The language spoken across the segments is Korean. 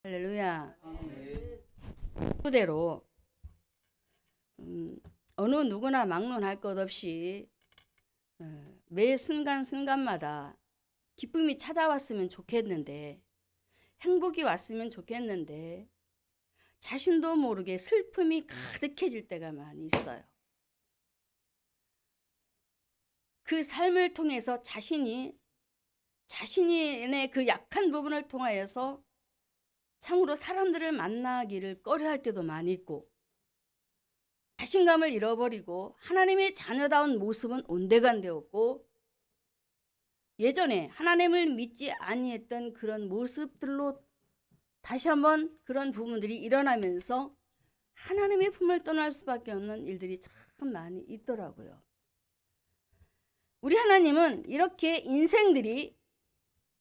할렐루야. 그대로 어느 누구나 막론할 것 없이 매 순간순간마다 기쁨이 찾아왔으면 좋겠는데, 행복이 왔으면 좋겠는데 자신도 모르게 슬픔이 가득해질 때가 많이 있어요. 그 삶을 통해서 자신의 그 약한 부분을 통하여서 참으로 사람들을 만나기를 꺼려할 때도 많이 있고, 자신감을 잃어버리고 하나님의 자녀다운 모습은 온데간데없고, 예전에 하나님을 믿지 아니했던 그런 모습들로 다시 한번 그런 부분들이 일어나면서 하나님의 품을 떠날 수밖에 없는 일들이 참 많이 있더라고요. 우리 하나님은 이렇게 인생들이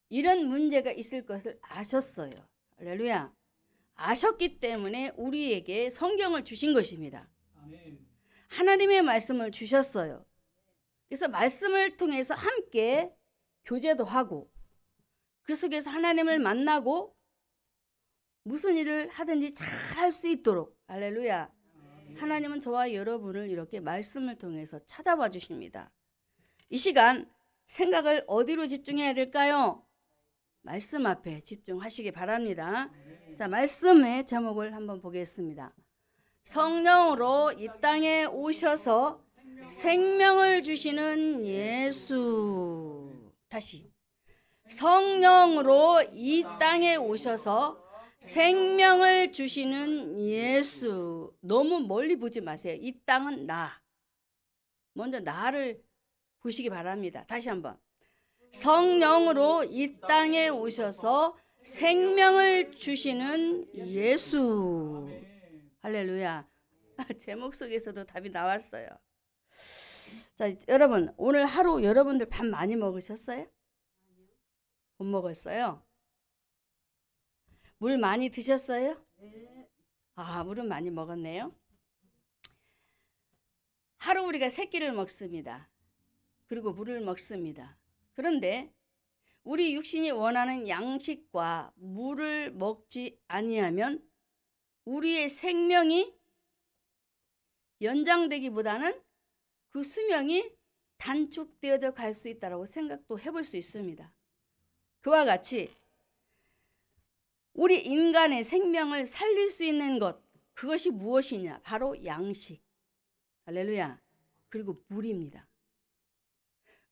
이런 문제가 있을 것을 아셨어요. 할렐루야. 아셨기 때문에 우리에게 성경을 주신 것입니다. 하나님의 말씀을 주셨어요. 그래서 말씀을 통해서 함께 교제도 하고, 그 속에서 하나님을 만나고 무슨 일을 하든지 잘 할 수 있도록, 할렐루야, 하나님은 저와 여러분을 이렇게 말씀을 통해서 찾아와 주십니다. 이 시간 생각을 어디로 집중해야 될까요? 말씀 앞에 집중하시기 바랍니다. 자, 말씀의 제목을 한번 보겠습니다. 성령으로 이 땅에 오셔서 생명을 주시는 예수. 다시. 성령으로 이 땅에 오셔서 생명을 주시는 예수. 너무 멀리 보지 마세요. 이 땅은 나. 먼저 나를 보시기 바랍니다. 다시 한번. 성령으로 이 땅에 오셔서 생명을 주시는 예수. 할렐루야. 제목 속에서도 답이 나왔어요. 자, 여러분, 오늘 하루 여러분들 밥 많이 먹으셨어요? 못 먹었어요? 물 많이 드셨어요? 아, 물은 많이 먹었네요. 하루 우리가 세 끼를 먹습니다. 그리고 물을 먹습니다. 그런데 우리 육신이 원하는 양식과 물을 먹지 아니하면 우리의 생명이 연장되기보다는 그 수명이 단축되어져 갈 수 있다고 생각도 해볼 수 있습니다. 그와 같이 우리 인간의 생명을 살릴 수 있는 것, 그것이 무엇이냐? 바로 양식, 할렐루야, 그리고 물입니다.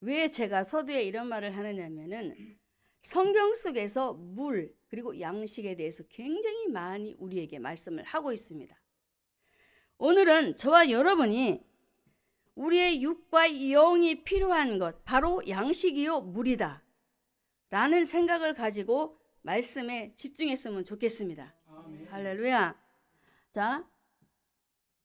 왜 제가 서두에 이런 말을 하느냐면은 성경 속에서 물 그리고 양식에 대해서 굉장히 많이 우리에게 말씀을 하고 있습니다. 오늘은 저와 여러분이 우리의 육과 영이 필요한 것, 바로 양식이요 물이다 라는 생각을 가지고 말씀에 집중했으면 좋겠습니다. 할렐루야. 자,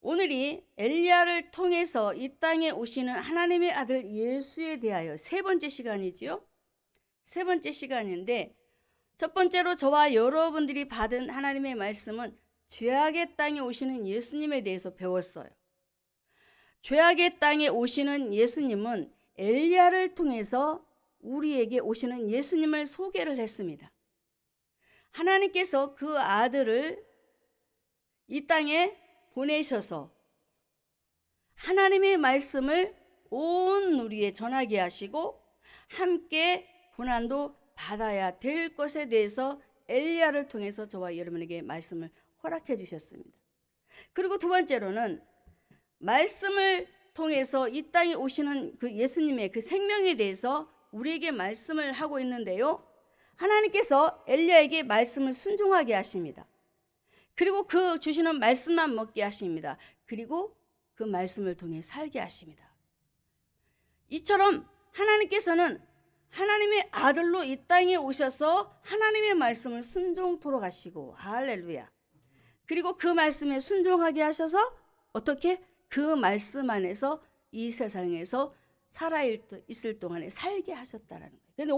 오늘이 엘리야를 통해서 이 땅에 오시는 하나님의 아들 예수에 대하여 세 번째 시간이지요. 세 번째 시간인데, 첫 번째로 저와 여러분들이 받은 하나님의 말씀은 죄악의 땅에 오시는 예수님에 대해서 배웠어요. 죄악의 땅에 오시는 예수님은 엘리야를 통해서 우리에게 오시는 예수님을 소개를 했습니다. 하나님께서 그 아들을 이 땅에 보내셔서 하나님의 말씀을 온 누리에 전하게 하시고 함께 고난도 받아야 될 것에 대해서 엘리야를 통해서 저와 여러분에게 말씀을 허락해 주셨습니다. 그리고 두 번째로는 말씀을 통해서 이 땅에 오시는 그 예수님의 그 생명에 대해서 우리에게 말씀을 하고 있는데요, 하나님께서 엘리야에게 말씀을 순종하게 하십니다. 그리고 그 주시는 말씀만 먹게 하십니다. 그리고 그 말씀을 통해 살게 하십니다. 이처럼 하나님께서는 하나님의 아들로 이 땅에 오셔서 하나님의 말씀을 순종토록 하시고, 할렐루야, 그리고 그 말씀에 순종하게 하셔서 어떻게 그 말씀 안에서 이 세상에서 살아있을 동안에 살게 하셨다라는 거예요. 그런데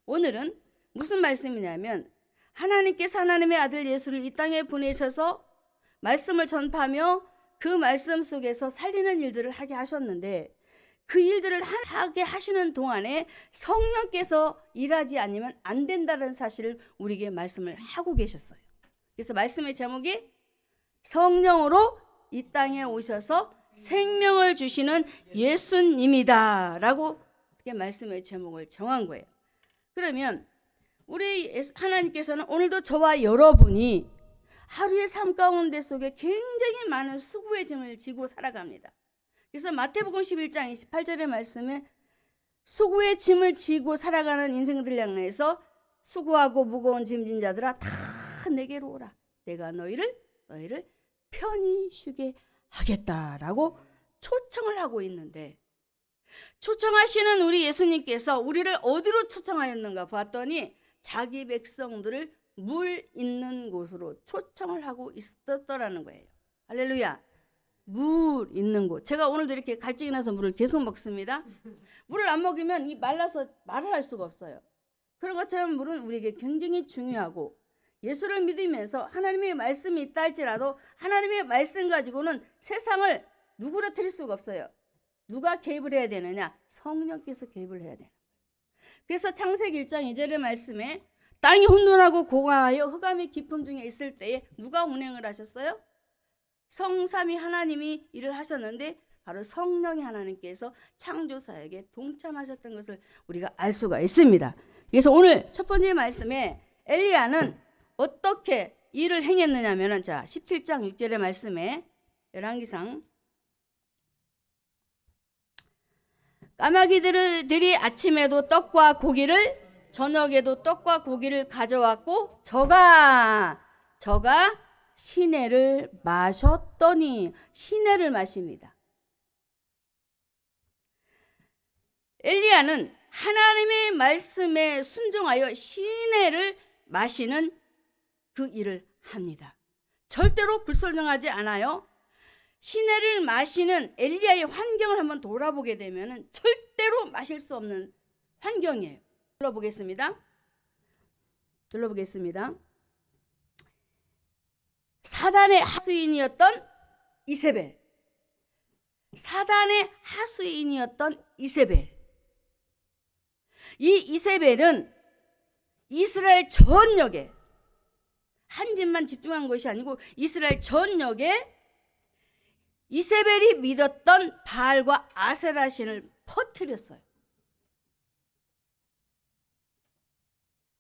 오늘은 무슨 말씀이냐면, 하나님께서 하나님의 아들 예수를 이 땅에 보내셔서 말씀을 전파하며 그 말씀 속에서 살리는 일들을 하게 하셨는데, 그 일들을 하게 하시는 동안에 성령께서 일하지 않으면 안 된다는 사실을 우리에게 말씀을 하고 계셨어요. 그래서 말씀의 제목이 성령으로 이 땅에 오셔서 생명을 주시는 예수님이다 라고 이렇게 말씀의 제목을 정한 거예요. 그러면 우리 하나님께서는 오늘도 저와 여러분이 하루의 삶 가운데 속에 굉장히 많은 수고의 짐을 지고 살아갑니다. 그래서 마태복음 11장 28절의 말씀에 수고의 짐을 지고 살아가는 인생들 향해서 수고하고 무거운 짐진 자들아 다 내게로 오라. 내가 너희를 편히 쉬게 하겠다라고 초청을 하고 있는데, 초청하시는 우리 예수님께서 우리를 어디로 초청하였는가 봤더니 자기 백성들을 물 있는 곳으로 초청을 하고 있었더라는 거예요. 할렐루야. 물 있는 곳. 제가 오늘도 이렇게 갈증이 나서 물을 계속 먹습니다. 물을 안 먹으면 이 말라서 말을 할 수가 없어요. 그런 것처럼 물은 우리에게 굉장히 중요하고, 예수를 믿으면서 하나님의 말씀이 있다 할지라도 하나님의 말씀 가지고는 세상을 누구로 틀릴 수가 없어요. 누가 개입을 해야 되느냐? 성령께서 개입을 해야 돼요. 그래서 창세기 1장 2절의 말씀에 땅이 혼돈하고 고가하여 흑암의 깊음 중에 있을 때에 누가 운행을 하셨어요? 성삼위 하나님이 일을 하셨는데 바로 성령의 하나님께서 창조사역에 동참하셨던 것을 우리가 알 수가 있습니다. 그래서 오늘 첫 번째 말씀에 엘리야는 어떻게 일을 행했느냐면은, 자 17장 6절의 말씀에 열왕기상, 까마귀들이 아침에도 떡과 고기를, 저녁에도 떡과 고기를 가져왔고 저가 시내를 마셨더니, 시내를 마십니다. 엘리야는 하나님의 말씀에 순종하여 시내를 마시는 그 일을 합니다. 절대로 불순종하지 않아요. 시내를 마시는 엘리야의 환경을 한번 돌아보게 되면 절대로 마실 수 없는 환경이에요. 들어보겠습니다. 사단의 하수인이었던 이세벨. 이 이세벨은 이스라엘 전역에, 한 집만 집중한 것이 아니고 이스라엘 전역에 이세벨이 믿었던 바알과 아세라 신을 퍼뜨렸어요.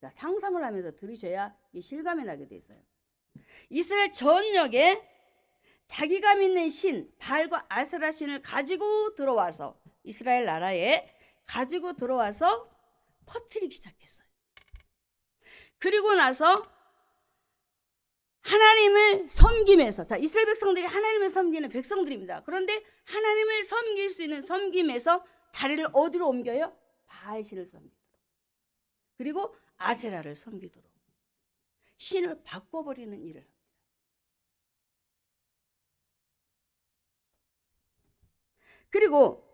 자, 상상을 하면서 들으셔야 이 실감이 나게 돼 있어요. 이스라엘 전역에 자기가 믿는 신 바알과 아세라 신을 가지고 들어와서, 이스라엘 나라에 가지고 들어와서 퍼뜨리기 시작했어요. 그리고 나서 하나님을 섬김에서, 자 이스라엘 백성들이 하나님을 섬기는 백성들입니다. 그런데 하나님을 섬길 수 있는 섬김에서 자리를 어디로 옮겨요? 바알신을 섬기도록, 그리고 아세라를 섬기도록 신을 바꿔버리는 일을 합니다. 그리고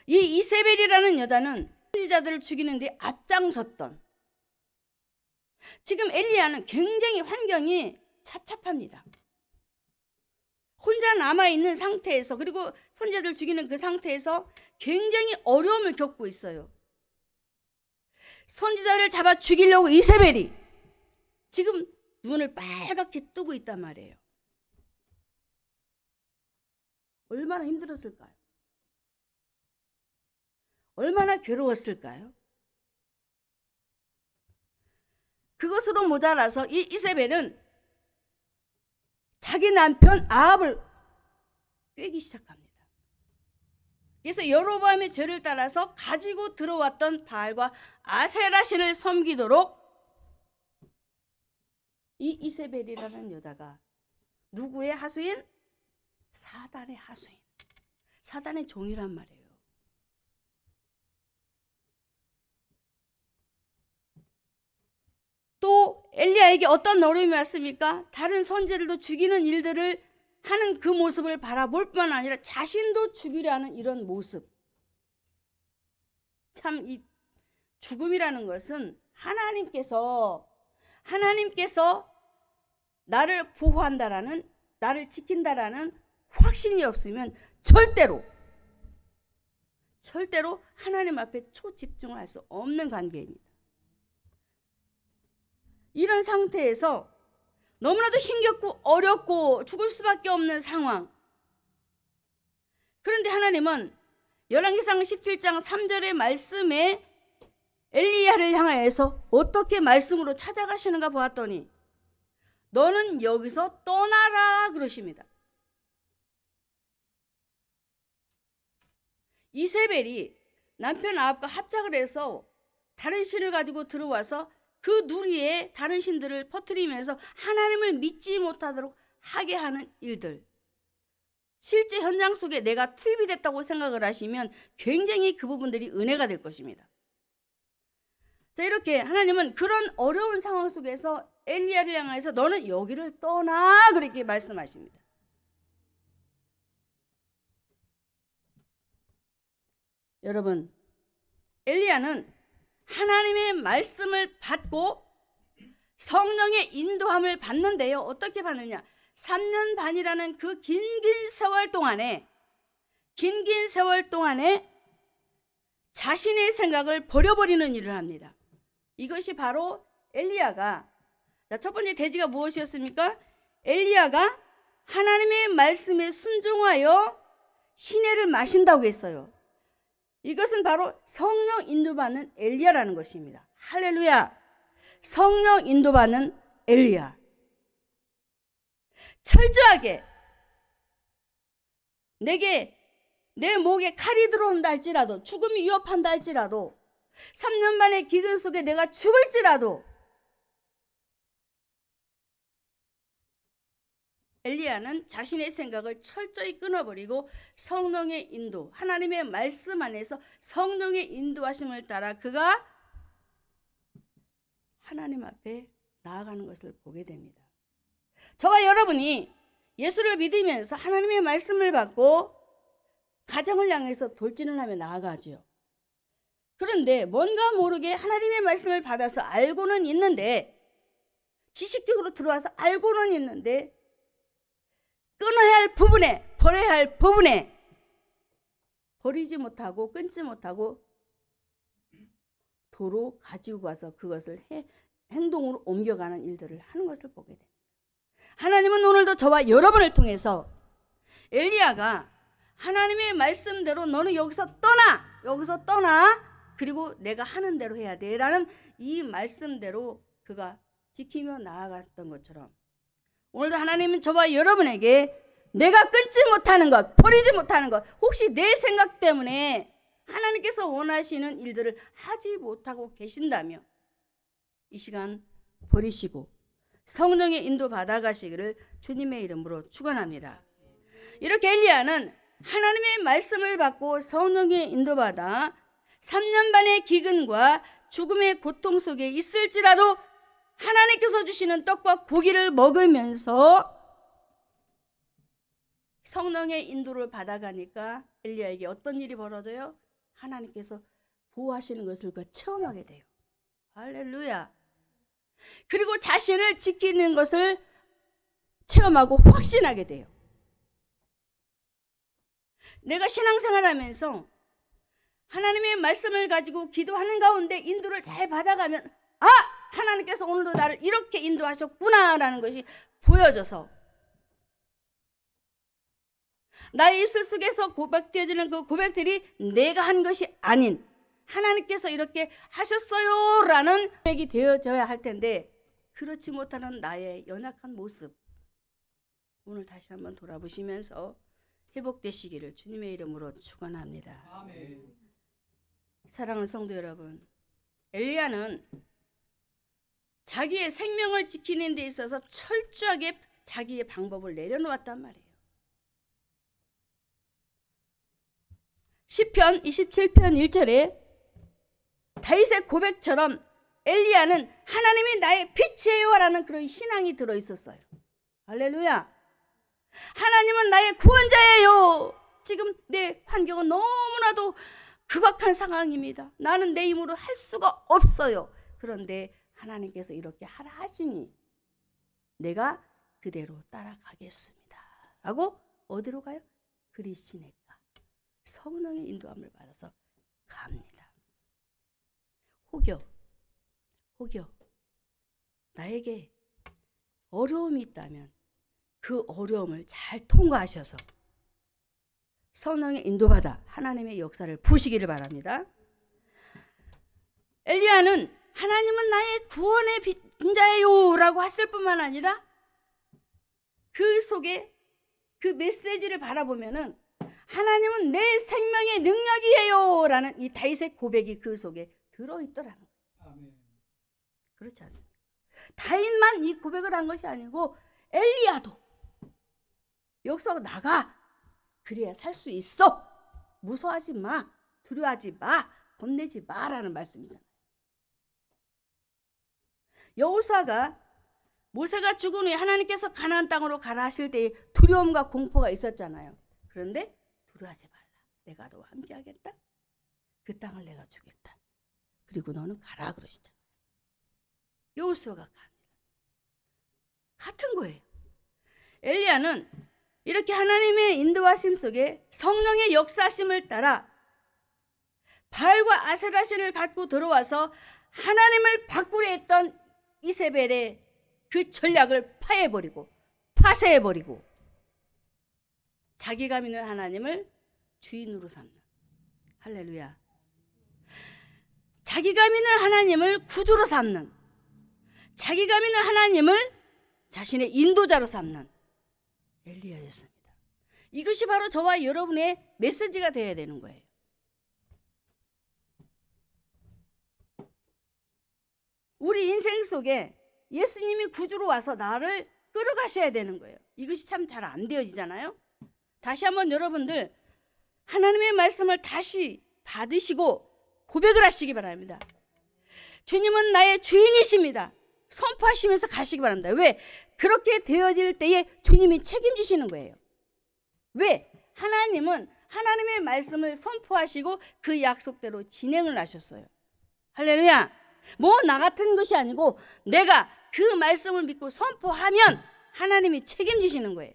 이 이세벨이라는 여자는 선지자들을 죽이는 데 앞장섰던, 지금 엘리야는 굉장히 환경이 찹찹합니다. 혼자 남아있는 상태에서, 그리고 선지자들 죽이는 그 상태에서 굉장히 어려움을 겪고 있어요. 선지자를 잡아 죽이려고 이세벨이 지금 눈을 빨갛게 뜨고 있단 말이에요. 얼마나 힘들었을까요? 얼마나 괴로웠을까요? 그것으로 모자라서 이 이세벨은 자기 남편 아합을 꿰기 시작합니다. 그래서 여로보암의 죄를 따라서 가지고 들어왔던 바알과 아세라 신을 섬기도록 이 이세벨이라는 여자가 누구의 하수인? 사단의 하수인, 사단의 종이란 말이에요. 또 엘리야에게 어떤 어려움이 왔습니까? 다른 선지자들도 죽이는 일들을 하는 그 모습을 바라볼 뿐만 아니라 자신도 죽이려 하는 이런 모습. 참 이 죽음이라는 것은 하나님께서 나를 보호한다라는, 나를 지킨다라는 확신이 없으면 절대로 하나님 앞에 초집중을 할 수 없는 관계입니다. 이런 상태에서 너무나도 힘겹고 어렵고 죽을 수밖에 없는 상황. 그런데 하나님은 열왕기상 17장 3절의 말씀에 엘리야를 향하여서 어떻게 말씀으로 찾아가시는가 보았더니 너는 여기서 떠나라 그러십니다. 이세벨이 남편 아합과 합작을 해서 다른 신을 가지고 들어와서 그 누리에 다른 신들을 퍼뜨리면서 하나님을 믿지 못하도록 하게 하는 일들, 실제 현장 속에 내가 투입이 됐다고 생각을 하시면 굉장히 그 부분들이 은혜가 될 것입니다. 자, 이렇게 하나님은 그런 어려운 상황 속에서 엘리야를 향해서 너는 여기를 떠나 그렇게 말씀하십니다. 여러분, 엘리야는 하나님의 말씀을 받고 성령의 인도함을 받는데요. 어떻게 받느냐? 3년 반이라는 그 긴 세월 동안에 자신의 생각을 버려버리는 일을 합니다. 이것이 바로 엘리야가, 첫 번째 대지가 무엇이었습니까? 엘리야가 하나님의 말씀에 순종하여 시내를 마신다고 했어요. 이것은 바로 성령 인도받는 엘리야라는 것입니다. 할렐루야. 성령 인도받는 엘리야. 철저하게 내게 내 목에 칼이 들어온다 할지라도, 죽음이 위협한다 할지라도, 3년 만에 기근 속에 내가 죽을지라도 엘리야는 자신의 생각을 철저히 끊어버리고 성령의 인도, 하나님의 말씀 안에서 성령의 인도하심을 따라 그가 하나님 앞에 나아가는 것을 보게 됩니다. 저와 여러분이 예수를 믿으면서 하나님의 말씀을 받고 가정을 향해서 돌진을 하며 나아가죠. 그런데 뭔가 모르게 하나님의 말씀을 받아서 알고는 있는데, 지식적으로 들어와서 알고는 있는데 끊어야 할 부분에, 버려야 할 부분에 버리지 못하고 끊지 못하고 도로 가지고 가서 그것을 행동으로 옮겨가는 일들을 하는 것을 보게 됩니다. 하나님은 오늘도 저와 여러분을 통해서 엘리야가 하나님의 말씀대로 너는 여기서 떠나, 그리고 내가 하는 대로 해야 돼 라는 이 말씀대로 그가 지키며 나아갔던 것처럼 오늘도 하나님은 저와 여러분에게 내가 끊지 못하는 것, 버리지 못하는 것, 혹시 내 생각 때문에 하나님께서 원하시는 일들을 하지 못하고 계신다며 이 시간 버리시고 성령의 인도 받아가시기를 주님의 이름으로 축원합니다. 이렇게 엘리야는 하나님의 말씀을 받고 성령의 인도받아 3년 반의 기근과 죽음의 고통 속에 있을지라도 하나님께서 주시는 떡과 고기를 먹으면서 성령의 인도를 받아가니까 엘리야에게 어떤 일이 벌어져요? 하나님께서 보호하시는 것을 그가 체험하게 돼요. 할렐루야. 그리고 자신을 지키는 것을 체험하고 확신하게 돼요. 내가 신앙생활하면서 하나님의 말씀을 가지고 기도하는 가운데 인도를 잘 받아가면 하나님께서 오늘도 나를 이렇게 인도하셨구나라는 것이 보여져서 나의 입술 속에서 고백되어지는 그 고백들이 내가 한 것이 아닌 하나님께서 이렇게 하셨어요라는 고백이 되어져야 할 텐데 그렇지 못하는 나의 연약한 모습 오늘 다시 한번 돌아보시면서 회복되시기를 주님의 이름으로 축원합니다. 아멘. 사랑하는 성도 여러분, 엘리야는 자기의 생명을 지키는 데 있어서 철저하게 자기의 방법을 내려놓았단 말이에요. 시편 27편 1절에 다윗의 고백처럼 엘리야는 하나님이 나의 빛이에요 라는 그런 신앙이 들어있었어요. 할렐루야. 하나님은 나의 구원자예요. 지금 내 환경은 너무나도 극악한 상황입니다. 나는 내 힘으로 할 수가 없어요. 그런데 하나님께서 이렇게 하라 하시니 내가 그대로 따라가겠습니다. 라고 어디로 가요? 그리시네가 성령의 인도함을 받아서 갑니다. 혹여 나에게 어려움이 있다면 그 어려움을 잘 통과하셔서 성령의 인도받아 하나님의 역사를 보시기를 바랍니다. 엘리야는 하나님은 나의 구원의 빈자예요 라고 했을 뿐만 아니라 그 속에 그 메시지를 바라보면은 하나님은 내 생명의 능력이에요 라는 이 다윗의 고백이 그 속에 들어있더라는 거예요. 아멘. 그렇지 않습니까? 다윗만 이 고백을 한 것이 아니고 엘리야도 여기서 나가, 그래야 살 수 있어, 무서워하지 마, 두려워하지 마, 겁내지 마라는 말씀이잖아요. 여호수아가 모세가 죽은 후에 하나님께서 가나안 땅으로 가라 하실 때에 두려움과 공포가 있었잖아요. 그런데 두려워하지 말라, 내가 너와 함께 하겠다, 그 땅을 내가 주겠다, 그리고 너는 가라 그러시잖아요. 여호수아가 갑니다. 같은 거예요. 엘리야는 이렇게 하나님의 인도하심 속에 성령의 역사심을 따라 바알과 아세라 신을 갖고 들어와서 하나님을 바꾸려 했던 이세벨의 그 전략을 파해버리고 파쇄해버리고 자기가 믿는 하나님을 주인으로 삼는, 할렐루야, 자기가 믿는 하나님을 구주로 삼는, 자기가 믿는 하나님을 자신의 인도자로 삼는 엘리야였습니다. 이것이 바로 저와 여러분의 메시지가 되어야 되는 거예요. 우리 인생 속에 예수님이 구주로 와서 나를 끌어가셔야 되는 거예요. 이것이 참 잘 안 되어지잖아요. 다시 한번 여러분들 하나님의 말씀을 다시 받으시고 고백을 하시기 바랍니다. 주님은 나의 주인이십니다. 선포하시면서 가시기 바랍니다. 왜? 그렇게 되어질 때에 주님이 책임지시는 거예요. 왜? 하나님은 하나님의 말씀을 선포하시고 그 약속대로 진행을 하셨어요. 할렐루야. 뭐 나 같은 것이 아니고 내가 그 말씀을 믿고 선포하면 하나님이 책임지시는 거예요.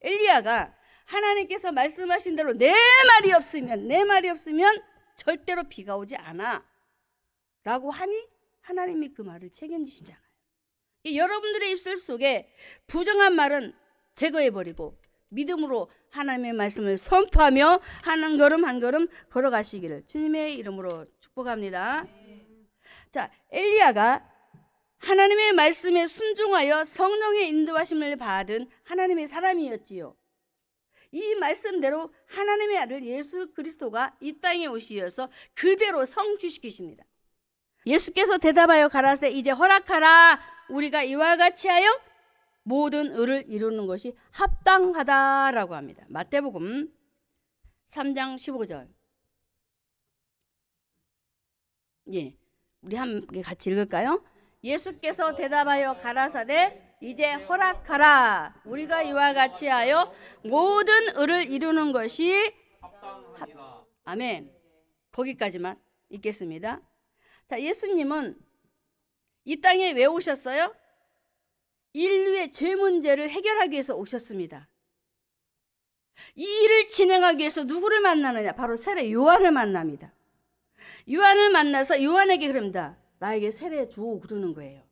엘리야가 하나님께서 말씀하신 대로 내 말이 없으면 절대로 비가 오지 않아 라고 하니 하나님이 그 말을 책임지시잖아요. 여러분들의 입술 속에 부정한 말은 제거해버리고 믿음으로 하나님의 말씀을 선포하며 한 걸음 한 걸음 걸어가시기를 주님의 이름으로 축복합니다. 자, 엘리야가 하나님의 말씀에 순종하여 성령의 인도하심을 받은 하나님의 사람이었지요. 이 말씀대로 하나님의 아들 예수 그리스도가 이 땅에 오시어서 그대로 성취시키십니다. 예수께서 대답하여 가라사대 이제 허락하라, 우리가 이와 같이 하여 모든 의를 이루는 것이 합당하다라고 합니다. 마태복음 3장 15절. 예, 우리 함께 같이 읽을까요? 예수께서 대답하여 가라사대 이제 허락하라, 우리가 이와 같이 하여 모든 의를 이루는 것이 합당하니라. 아멘. 거기까지만 읽겠습니다. 자, 예수님은 이 땅에 왜 오셨어요? 인류의 죄 문제를 해결하기 위해서 오셨습니다. 이 일을 진행하기 위해서 누구를 만나느냐? 바로 세례 요한을 만납니다. 요한을 만나서 요한에게 그럽니다. 나에게 세례 줘 그러는 거예요.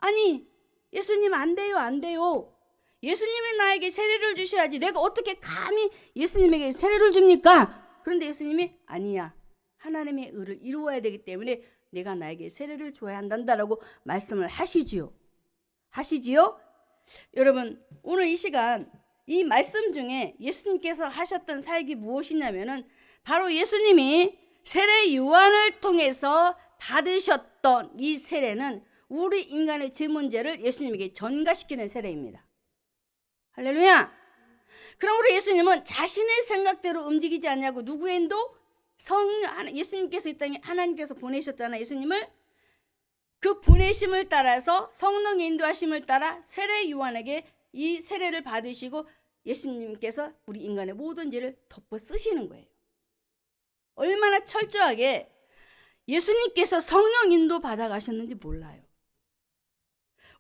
아니, 예수님 안 돼요, 안 돼요. 예수님이 나에게 세례를 주셔야지 내가 어떻게 감히 예수님에게 세례를 줍니까? 그런데 예수님이 아니야, 하나님의 의를 이루어야 되기 때문에 내가 나에게 세례를 줘야 한단다라고 말씀을 하시지요. 여러분, 오늘 이 시간 이 말씀 중에 예수님께서 하셨던 사역이 무엇이냐면은 바로 예수님이 세례 요한을 통해서 받으셨던 이 세례는 우리 인간의 죄 문제를 예수님에게 전가시키는 세례입니다. 할렐루야. 그럼 우리 예수님은 자신의 생각대로 움직이지 않냐고 누구의 인도? 예수님께서 이 땅에 하나님께서 보내셨잖아요. 예수님을 그 보내심을 따라서 성령의 인도하심을 따라 세례 요한에게 이 세례를 받으시고 예수님께서 우리 인간의 모든 죄를 덮어 쓰시는 거예요. 얼마나 철저하게 예수님께서 성령 인도 받아가셨는지 몰라요.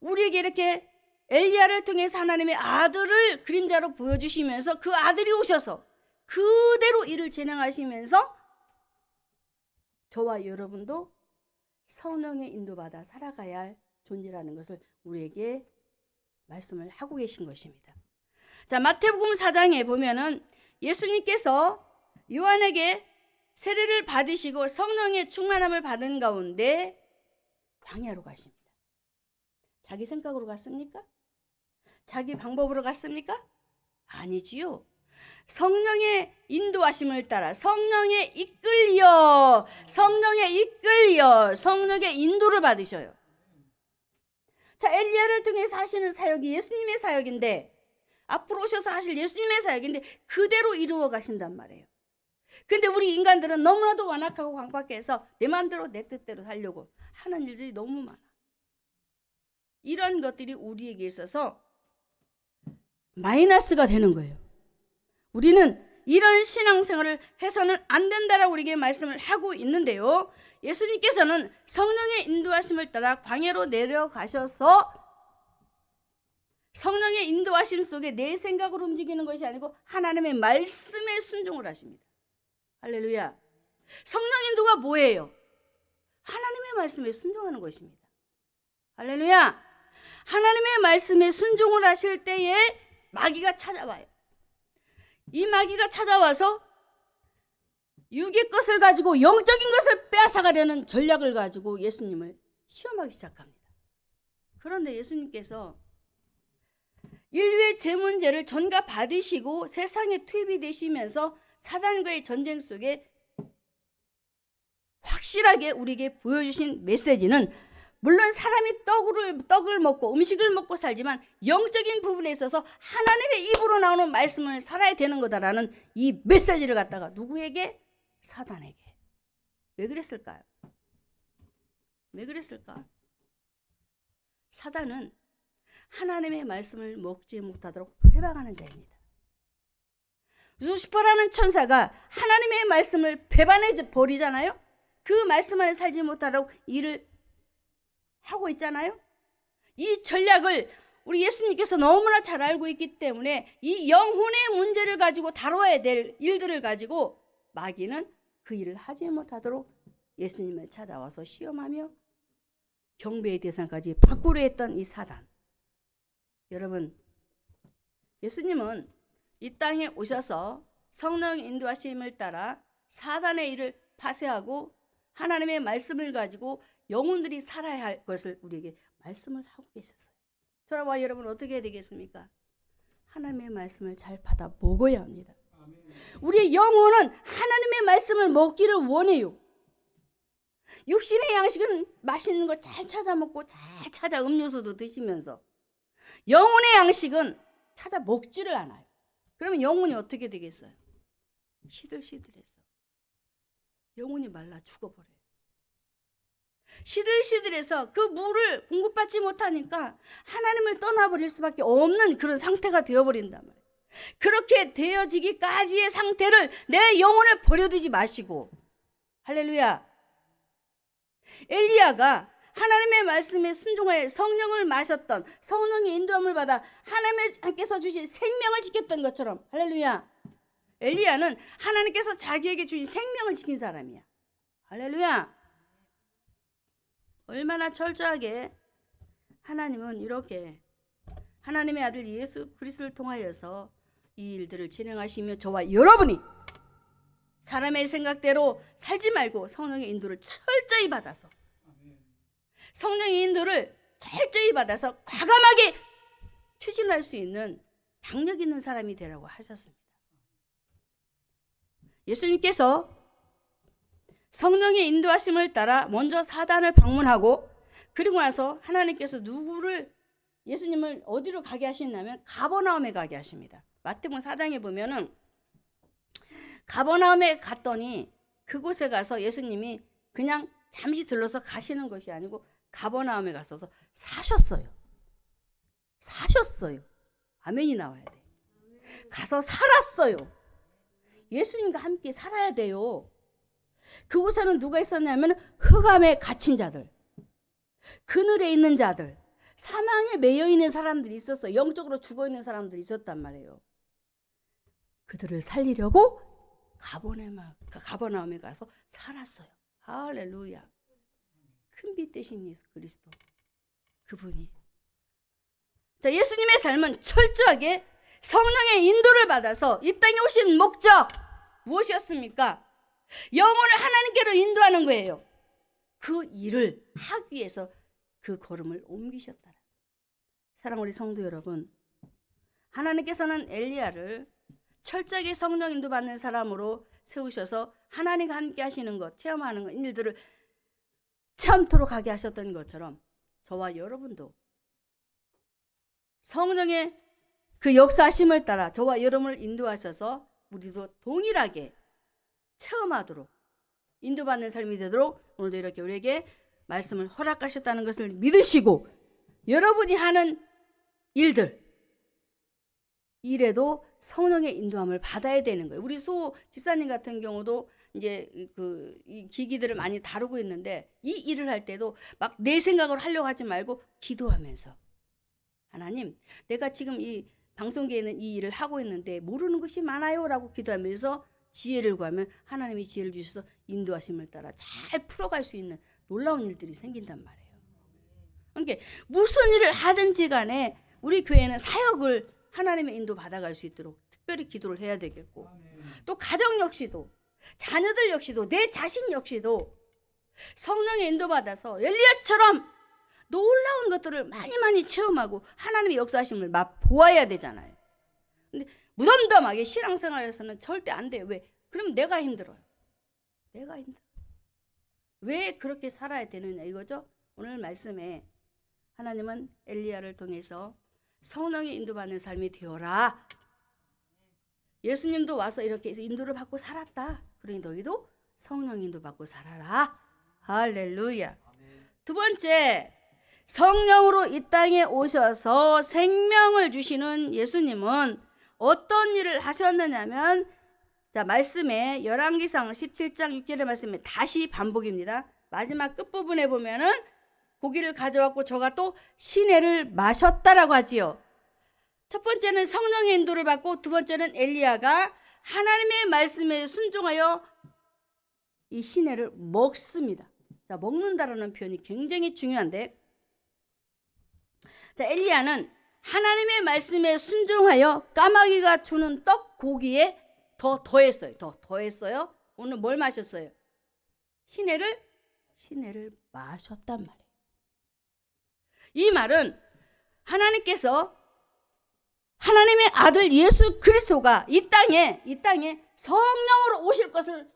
우리에게 이렇게 엘리야를 통해서 하나님의 아들을 그림자로 보여주시면서 그 아들이 오셔서 그대로 일을 진행하시면서 저와 여러분도 성령의 인도받아 살아가야 할 존재라는 것을 우리에게 말씀을 하고 계신 것입니다. 자, 마태복음 4장에 보면은 예수님께서 요한에게 세례를 받으시고 성령의 충만함을 받은 가운데 광야로 가십니다. 자기 생각으로 갔습니까? 자기 방법으로 갔습니까? 아니지요. 성령의 인도하심을 따라 성령의 성령의 인도를 받으셔요. 자, 엘리야를 통해서 하시는 사역이 예수님의 사역인데, 앞으로 오셔서 하실 예수님의 사역인데 그대로 이루어 가신단 말이에요. 근데 우리 인간들은 너무나도 완악하고 강박해서 내 마음대로 내 뜻대로 살려고 하는 일들이 너무 많아. 이런 것들이 우리에게 있어서 마이너스가 되는 거예요. 우리는 이런 신앙생활을 해서는 안 된다라고 우리에게 말씀을 하고 있는데요. 예수님께서는 성령의 인도하심을 따라 광야로 내려가셔서 성령의 인도하심 속에 내 생각으로 움직이는 것이 아니고 하나님의 말씀에 순종을 하십니다. 할렐루야. 성령 인도가 뭐예요? 하나님의 말씀에 순종하는 것입니다. 할렐루야. 하나님의 말씀에 순종을 하실 때에 마귀가 찾아와요. 이 마귀가 찾아와서 육의 것을 가지고 영적인 것을 빼앗아가려는 전략을 가지고 예수님을 시험하기 시작합니다. 그런데 예수님께서 인류의 죄 문제를 전가 받으시고 세상에 투입이 되시면서 사단과의 전쟁 속에 확실하게 우리에게 보여주신 메시지는, 물론 사람이 떡을 먹고 음식을 먹고 살지만 영적인 부분에 있어서 하나님의 입으로 나오는 말씀을 살아야 되는 거다라는 이 메시지를 갖다가 누구에게? 사단에게. 왜 그랬을까요? 왜 그랬을까? 사단은 하나님의 말씀을 먹지 못하도록 회방하는 자입니다. 루시퍼라는 천사가 하나님의 말씀을 배반해 버리잖아요. 그 말씀 안에 살지 못하도록 일을 하고 있잖아요. 이 전략을 우리 예수님께서 너무나 잘 알고 있기 때문에 이 영혼의 문제를 가지고 다뤄야 될 일들을 가지고 마귀는 그 일을 하지 못하도록 예수님을 찾아와서 시험하며 경배의 대상까지 바꾸려 했던 이 사단. 여러분, 예수님은 이 땅에 오셔서 성령의 인도하심을 따라 사단의 일을 파쇄하고 하나님의 말씀을 가지고 영혼들이 살아야 할 것을 우리에게 말씀을 하고 계셨어요. 저와 여러분 어떻게 해야 되겠습니까? 하나님의 말씀을 잘 받아 먹어야 합니다. 우리의 영혼은 하나님의 말씀을 먹기를 원해요. 육신의 양식은 맛있는 거 잘 찾아 먹고 잘 찾아 음료수도 드시면서, 영혼의 양식은 찾아 먹지를 않아요. 그러면 영혼이 어떻게 되겠어요? 시들시들해서 영혼이 말라 죽어버려요. 시들시들해서 그 물을 공급받지 못하니까 하나님을 떠나버릴 수밖에 없는 그런 상태가 되어버린단 말이에요. 그렇게 되어지기까지의 상태를 내 영혼을 버려두지 마시고, 할렐루야. 엘리야가 하나님의 말씀에 순종하여 성령을 마셨던, 성령의 인도함을 받아 하나님께서 주신 생명을 지켰던 것처럼, 할렐루야. 엘리야는 하나님께서 자기에게 주신 생명을 지킨 사람이야. 할렐루야. 얼마나 철저하게 하나님은 이렇게 하나님의 아들 예수 그리스도를 통하여서 이 일들을 진행하시며 저와 여러분이 사람의 생각대로 살지 말고 성령의 인도를 철저히 받아서, 성령의 인도를 철저히 받아서 과감하게 추진할 수 있는 당력 있는 사람이 되라고 하셨습니다. 예수님께서 성령의 인도하심을 따라 먼저 사단을 방문하고, 그리고 나서 하나님께서 예수님을 어디로 가게 하시냐면 가버나움에 가게 하십니다. 마태복음 4장에 보면은 가버나움에 갔더니 그곳에 가서 예수님이 그냥 잠시 들러서 가시는 것이 아니고 가버나움에 가셔서 사셨어요. 아멘이 나와야 돼. 가서 살았어요. 예수님과 함께 살아야 돼요. 그곳에는 누가 있었냐면 흑암에 갇힌 자들, 그늘에 있는 자들, 사망에 매여 있는 사람들이 있었어요. 영적으로 죽어 있는 사람들이 있었단 말이에요. 그들을 살리려고 가버나움에 가서 살았어요. 할렐루야. 큰 빛 대신 예수 그리스도, 그분이. 자, 예수님의 삶은 철저하게 성령의 인도를 받아서 이 땅에 오신 목적 무엇이었습니까? 영혼을 하나님께로 인도하는 거예요. 그 일을 하기 위해서 그 걸음을 옮기셨다. 사랑하는 우리 성도 여러분, 하나님께서는 엘리야를 철저하게 성령 인도받는 사람으로 세우셔서 하나님과 함께 하시는 것, 체험하는 것, 일들을 참토록 하게 하셨던 것처럼 저와 여러분도 성령의 그 역사하심을 따라 저와 여러분을 인도하셔서 우리도 동일하게 체험하도록 인도받는 삶이 되도록 오늘도 이렇게 우리에게 말씀을 허락하셨다는 것을 믿으시고, 여러분이 하는 일에도 성령의 인도함을 받아야 되는 거예요. 우리 소 집사님 같은 경우도 이제 이 기기들을 많이 다루고 있는데, 이 일을 할 때도 막 내 생각으로 하려고 하지 말고 기도하면서, 하나님, 내가 지금 이 방송계에 있는 이 일을 하고 있는데 모르는 것이 많아요 라고 기도하면서 지혜를 구하면 하나님이 지혜를 주셔서 인도하심을 따라 잘 풀어갈 수 있는 놀라운 일들이 생긴단 말이에요. 그러니까 무슨 일을 하든지 간에 우리 교회는 사역을 하나님의 인도 받아갈 수 있도록 특별히 기도를 해야 되겠고, 또 가정 역시도, 자녀들 역시도, 내 자신 역시도 성령의 인도 받아서 엘리야처럼 놀라운 것들을 많이 체험하고 하나님의 역사하심을 맛보아야 되잖아요. 근데 무덤덤하게 신앙생활에서는 절대 안 돼요. 왜? 그럼 내가 힘들어요. 내가 힘들어요. 왜 그렇게 살아야 되느냐 이거죠. 오늘 말씀에 하나님은 엘리야를 통해서 성령의 인도받는 삶이 되어라. 예수님도 와서 이렇게 인도를 받고 살았다. 그러니 너희도 성령 인도받고 살아라. 할렐루야. 두 번째, 성령으로 이 땅에 오셔서 생명을 주시는 예수님은 어떤 일을 하셨느냐면, 자, 말씀에 열왕기상 17장 6절의 말씀에 다시 반복입니다. 마지막 끝부분에 보면은 고기를 가져왔고 저가 또 시내를 마셨다라고 하지요. 첫 번째는 성령의 인도를 받고, 두 번째는 엘리야가 하나님의 말씀에 순종하여 이 시내를 먹습니다. 자, 먹는다라는 표현이 굉장히 중요한데, 자, 엘리야는 하나님의 말씀에 순종하여 까마귀가 주는 떡 고기에 더했어요. 오늘 뭘 마셨어요? 시내를 마셨단 말이에요. 이 말은 하나님께서 하나님의 아들 예수 그리스도가 이 땅에 성령으로 오실 것을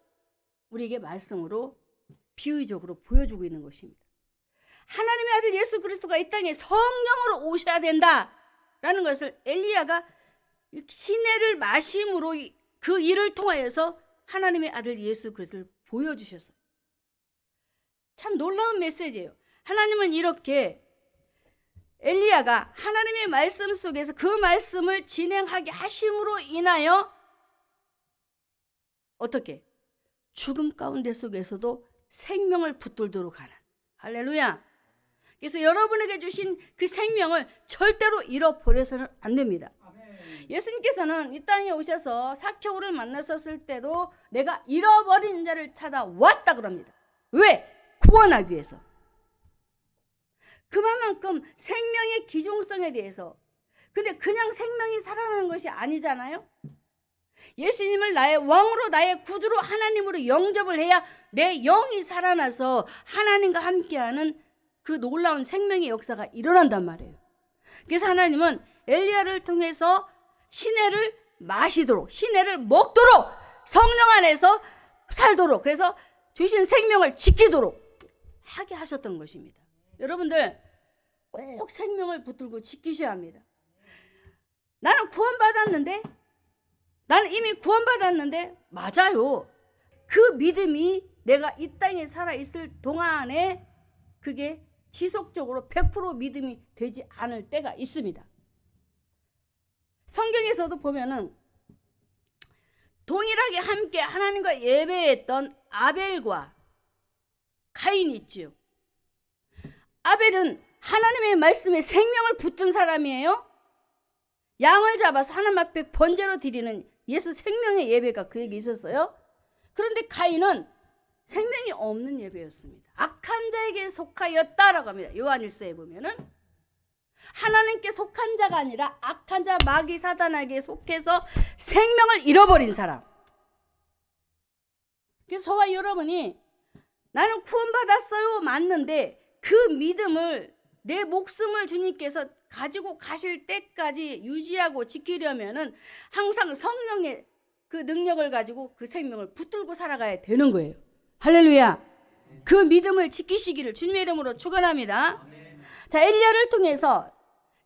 우리에게 말씀으로 비유적으로 보여주고 있는 것입니다. 하나님의 아들 예수 그리스도가 이 땅에 성령으로 오셔야 된다라는 것을 엘리야가 시내를 마심으로 그 일을 통하여서 하나님의 아들 예수 그리스도를 보여주셨어요. 참 놀라운 메시지예요. 하나님은 이렇게 엘리야가 하나님의 말씀 속에서 그 말씀을 진행하게 하심으로 인하여 어떻게? 죽음 가운데 속에서도 생명을 붙들도록 하는, 할렐루야. 그래서 여러분에게 주신 그 생명을 절대로 잃어버려서는 안 됩니다. 예수님께서는 이 땅에 오셔서 삭개오를 만나셨을 때도 내가 잃어버린 자를 찾아왔다 그럽니다. 왜? 구원하기 위해서. 그만큼 생명의 기중성에 대해서. 근데 그냥 생명이 살아나는 것이 아니잖아요. 예수님을 나의 왕으로, 나의 구주로, 하나님으로 영접을 해야 내 영이 살아나서 하나님과 함께하는 그 놀라운 생명의 역사가 일어난단 말이에요. 그래서 하나님은 엘리야를 통해서 시내를 마시도록, 시내를 먹도록, 성령 안에서 살도록, 그래서 주신 생명을 지키도록 하게 하셨던 것입니다. 여러분들 꼭 생명을 붙들고 지키셔야 합니다. 나는 구원받았는데, 나는 이미 구원받았는데, 맞아요. 그 믿음이 내가 이 땅에 살아있을 동안에 그게 지속적으로 100% 믿음이 되지 않을 때가 있습니다. 성경에서도 보면은 동일하게 함께 하나님과 예배했던 아벨과 가인이 있지요. 아벨은 하나님의 말씀에 생명을 붙든 사람이에요. 양을 잡아서 하나님 앞에 번제로 드리는 예수 생명의 예배가 그에게 있었어요. 그런데 가인은 생명이 없는 예배였습니다. 악한 자에게 속하였다라고 합니다. 요한일서에 보면은 하나님께 속한 자가 아니라 악한 자 마귀 사단에게 속해서 생명을 잃어버린 사람. 그래서 저와 여러분이 나는 구원받았어요 맞는데 그 믿음을 내 목숨을 주님께서 가지고 가실 때까지 유지하고 지키려면은 항상 성령의 그 능력을 가지고 그 생명을 붙들고 살아가야 되는 거예요. 할렐루야. 그 믿음을 지키시기를 주님의 이름으로 축원합니다. 자, 엘리야를 통해서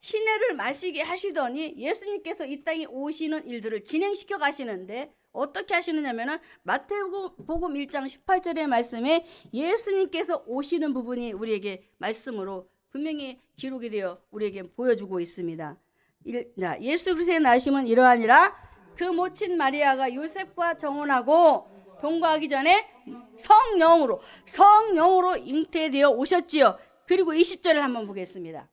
시내를 마시게 하시더니 예수님께서 이 땅에 오시는 일들을 진행시켜 가시는데 어떻게 하시느냐면은 마태복음 1장 18절의 말씀에 예수님께서 오시는 부분이 우리에게 말씀으로 분명히 기록이 되어 우리에게 보여주고 있습니다. 예수 그리스도의 나심은 이러하니라 그 모친 마리아가 요셉과 정혼하고 동거하기 전에 성령으로 잉태되어 오셨지요. 그리고 20절을 한번 보겠습니다.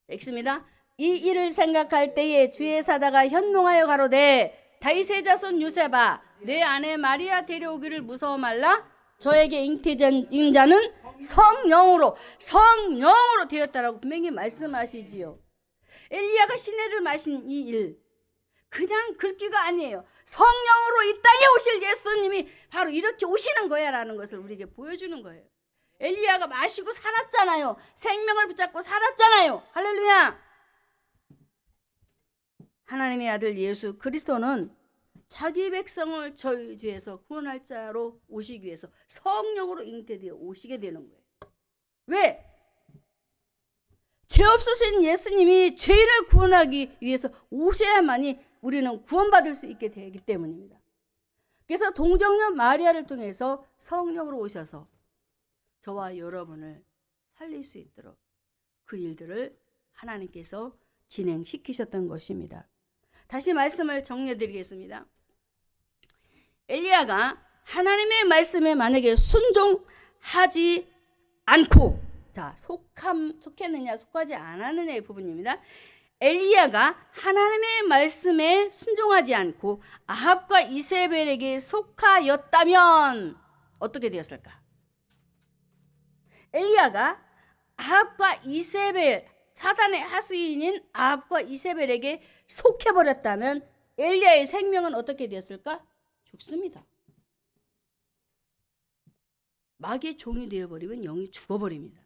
읽습니다. 이 일을 생각할 때에 주의 사자가 현몽하여 가로되 다윗의 자손 요셉아 내 아내 마리아 데려오기를 무서워 말라. 저에게 잉태된 자는 성령으로 되었다라고 분명히 말씀하시지요. 엘리야가 시내를 마신 이 일 그냥 글귀가 아니에요. 성령으로 이 땅에 오실 예수님이 바로 이렇게 오시는 거야 라는 것을 우리에게 보여주는 거예요. 엘리야가 마시고 살았잖아요. 생명을 붙잡고 살았잖아요. 할렐루야. 하나님의 아들 예수 그리스도는 자기 백성을 저희 죄에서 구원할 자로 오시기 위해서 성령으로 잉태되어 오시게 되는 거예요. 왜? 죄 없으신 예수님이 죄인을 구원하기 위해서 오셔야만이 우리는 구원받을 수 있게 되기 때문입니다. 그래서 동정녀 마리아를 통해서 성령으로 오셔서 저와 여러분을 살릴 수 있도록 그 일들을 하나님께서 진행시키셨던 것입니다. 다시 말씀을 정리해 드리겠습니다. 엘리야가 하나님의 말씀에 만약에 순종하지 않고 속했느냐 속하지 않았느냐의 부분입니다. 엘리야가 하나님의 말씀에 순종하지 않고 아합과 이세벨에게 속하였다면 어떻게 되었을까? 엘리야가 아합과 이세벨 사단의 하수인인 아합과 이세벨에게 속해버렸다면 엘리야의 생명은 어떻게 되었을까? 죽습니다. 마귀의 종이 되어버리면 영이 죽어버립니다.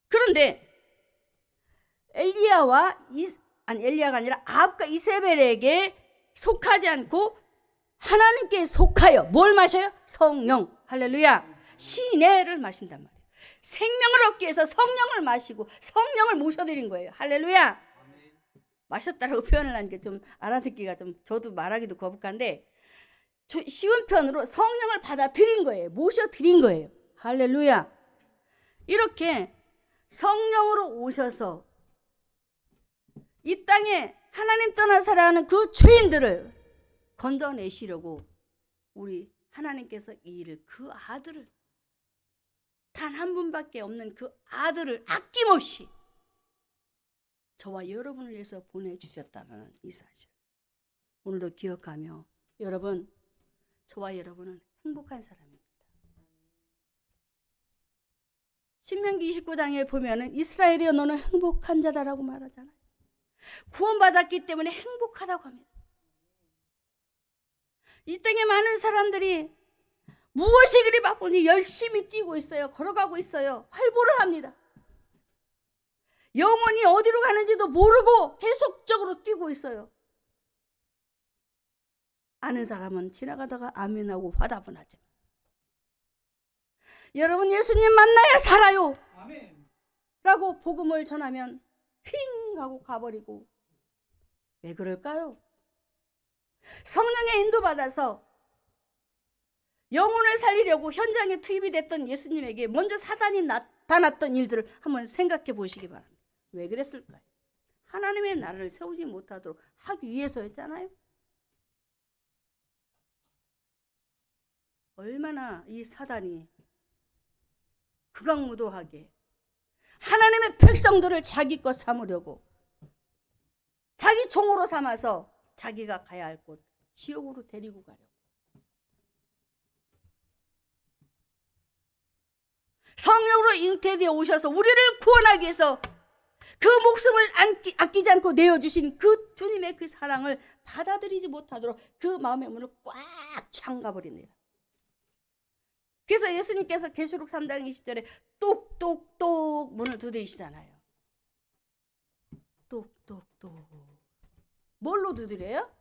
그런데 엘리야가 아니라 아합과 이세벨에게 속하지 않고 하나님께 속하여 뭘 마셔요? 성령. 할렐루야. 시내를 마신단 말이에요. 생명을 얻기 위해서 성령을 마시고 성령을 모셔드린 거예요. 할렐루야. 마셨다라고 표현을 하니까 좀 알아듣기가 좀 저도 말하기도 거북한데 쉬운 편으로 성령을 받아들인 거예요. 모셔드린 거예요. 할렐루야. 이렇게 성령으로 오셔서 이 땅에 하나님 떠나 살아가는 그 죄인들을 건져내시려고 우리 하나님께서 이 일을 그 아들을 단 한 분밖에 없는 그 아들을 아낌없이 저와 여러분을 위해서 보내주셨다는 이 사실 오늘도 기억하며 여러분 저와 여러분은 행복한 사람입니다. 신명기 29장에 보면은 이스라엘이여 너는 행복한 자다라고 말하잖아요. 구원받았기 때문에 행복하다고 합니다. 이 땅에 많은 사람들이 무엇이 그리 바쁘니 열심히 뛰고 있어요. 걸어가고 있어요. 활보를 합니다. 영혼이 어디로 가는지도 모르고 계속적으로 뛰고 있어요. 아는 사람은 지나가다가 아멘하고 화답은 하죠. 여러분 예수님 만나야 살아요. 아멘. 라고 복음을 전하면 휙 하고 가버리고 왜 그럴까요? 성령의 인도받아서 영혼을 살리려고 현장에 투입이 됐던 예수님에게 먼저 사단이 나타났던 일들을 한번 생각해 보시기 바랍니다. 왜 그랬을까요? 하나님의 나라를 세우지 못하도록 하기 위해서였잖아요. 얼마나 이 사단이 극악무도하게 하나님의 백성들을 자기 것 삼으려고 자기 종으로 삼아서 자기가 가야 할 곳 지옥으로 데리고 가려고. 성령으로 잉태되어 오셔서 우리를 구원하기 위해서 그 목숨을 아끼지 않고 내어주신 그 주님의 그 사랑을 받아들이지 못하도록 그 마음의 문을 꽉 잠가버립니다. 그래서 예수님께서 계시록 3장 20절에 똑똑똑 문을 두드리시잖아요. 똑똑똑. 뭘로 두드려요?